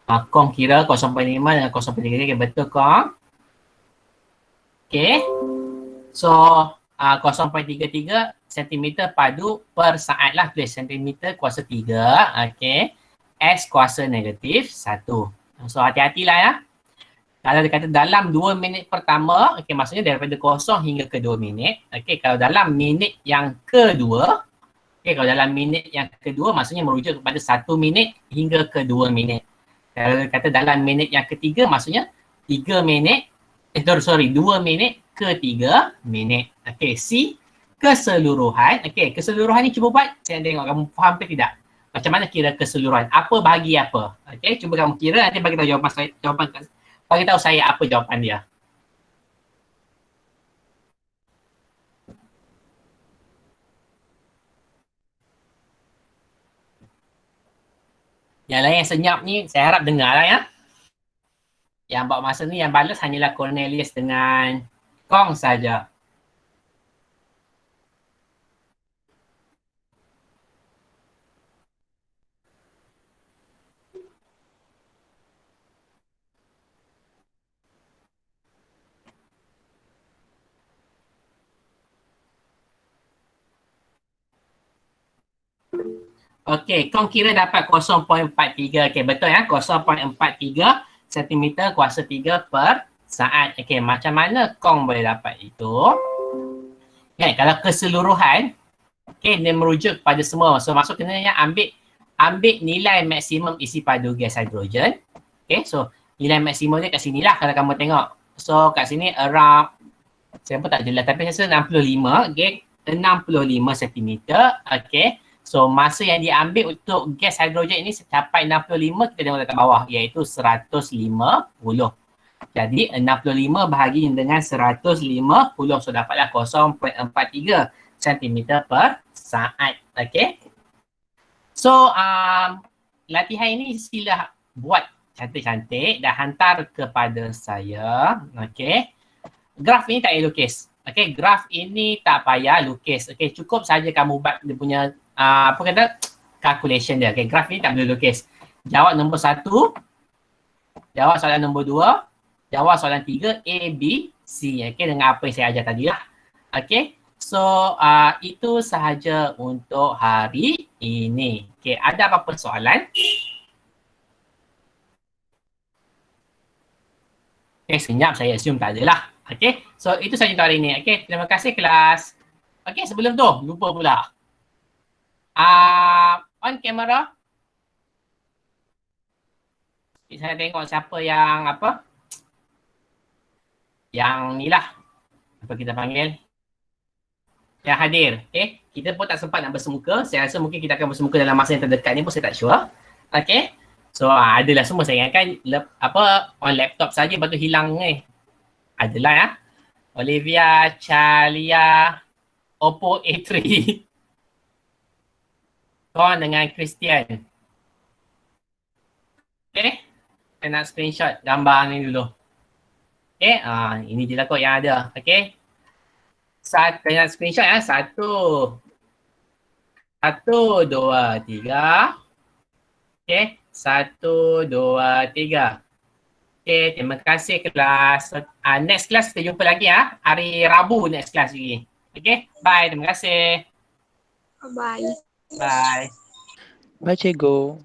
Kong kira 0.5 dan 0.33. Betul Kong? So 0.33 cm padu per saat lah. Tulis cm kuasa 3. S kuasa negatif 1. So hati-hatilah ya. Kalau dia kata dalam 2 minit pertama, maksudnya daripada kosong hingga ke 2 minit. Kalau dalam minit yang kedua, kalau dalam minit yang kedua maksudnya merujuk kepada 1 minit hingga ke 2 minit. Kalau dia kata dalam minit yang ketiga maksudnya 3 minit, 2 minit ke 3 minit. C, keseluruhan. Keseluruhan ni cuba buat, saya tengok kamu faham ke tidak? Macam mana kira keseluruhan? Apa bahagi apa? Cuba kamu kira, nanti bagi tahu jawapan bagi tahu saya apa jawapan dia. Yang lain yang senyap ni, saya harap dengar lah ya. Yang bawa masa ni, yang balas hanyalah Cornelius dengan Kong saja. Kong kira dapat 0.43. Betul ya, 0.43 cm kuasa 3 per saat. Macam mana Kong boleh dapat itu? Kalau keseluruhan, dia merujuk pada semua. So maksud kena ambil nilai maksimum isi padu gas hidrogen. So nilai maksimum dia kat sini lah kalau kamu tengok. So kat sini around, saya pun tak jelas tapi saya rasa 65 cm. So masa yang diambil untuk gas hidrogen ini capai 65, kita tengok dekat bawah iaitu 150. Jadi 65 bahagi dengan 150, so dapatlah 0.43 cm per saat. So latihan ini sila buat cantik-cantik dan hantar kepada saya. Graf ini tak payah lukis. Graf ini tak payah lukis. Cukup saja kamu buat dia punya calculation dia. Graf ni tak boleh lukis. Jawab nombor 1, jawab soalan nombor 2, jawab soalan 3, A, B, C. Okay, dengan apa yang saya ajar tadi lah. Okay, so itu sahaja untuk hari ini. Okay, ada apa-apa soalan? Okay, senyap saya assume tak ada lah. Okay, so itu sahaja untuk hari ini. Okay, terima kasih kelas. Okay, sebelum tu, lupa pula. On camera. Saya tengok siapa yang apa? Yang ni lah. Apa kita panggil? Yang hadir. Okay, kita pun tak sempat nak bersemuka. Saya rasa mungkin kita akan bersemuka dalam masa yang terdekat ni pun saya tak sure. Okay, so adalah semua saya ingatkan apa on laptop saja lepas tu hilang ni. Adalah ya. Olivia, Chalia, Oppo A3. Kawan dengan Christian. Okay, saya nak screenshot gambar ni dulu. Okay, ini je lah kot yang ada. Okay, saya nak screenshot ya. 1, 2, 3. Okay, 1, 2, 3. Okay, terima kasih kelas. Next class kita jumpa lagi ya. Hari Rabu next class lagi. Okay, bye. Terima kasih. Bye. Bye. Bye, Cikgu.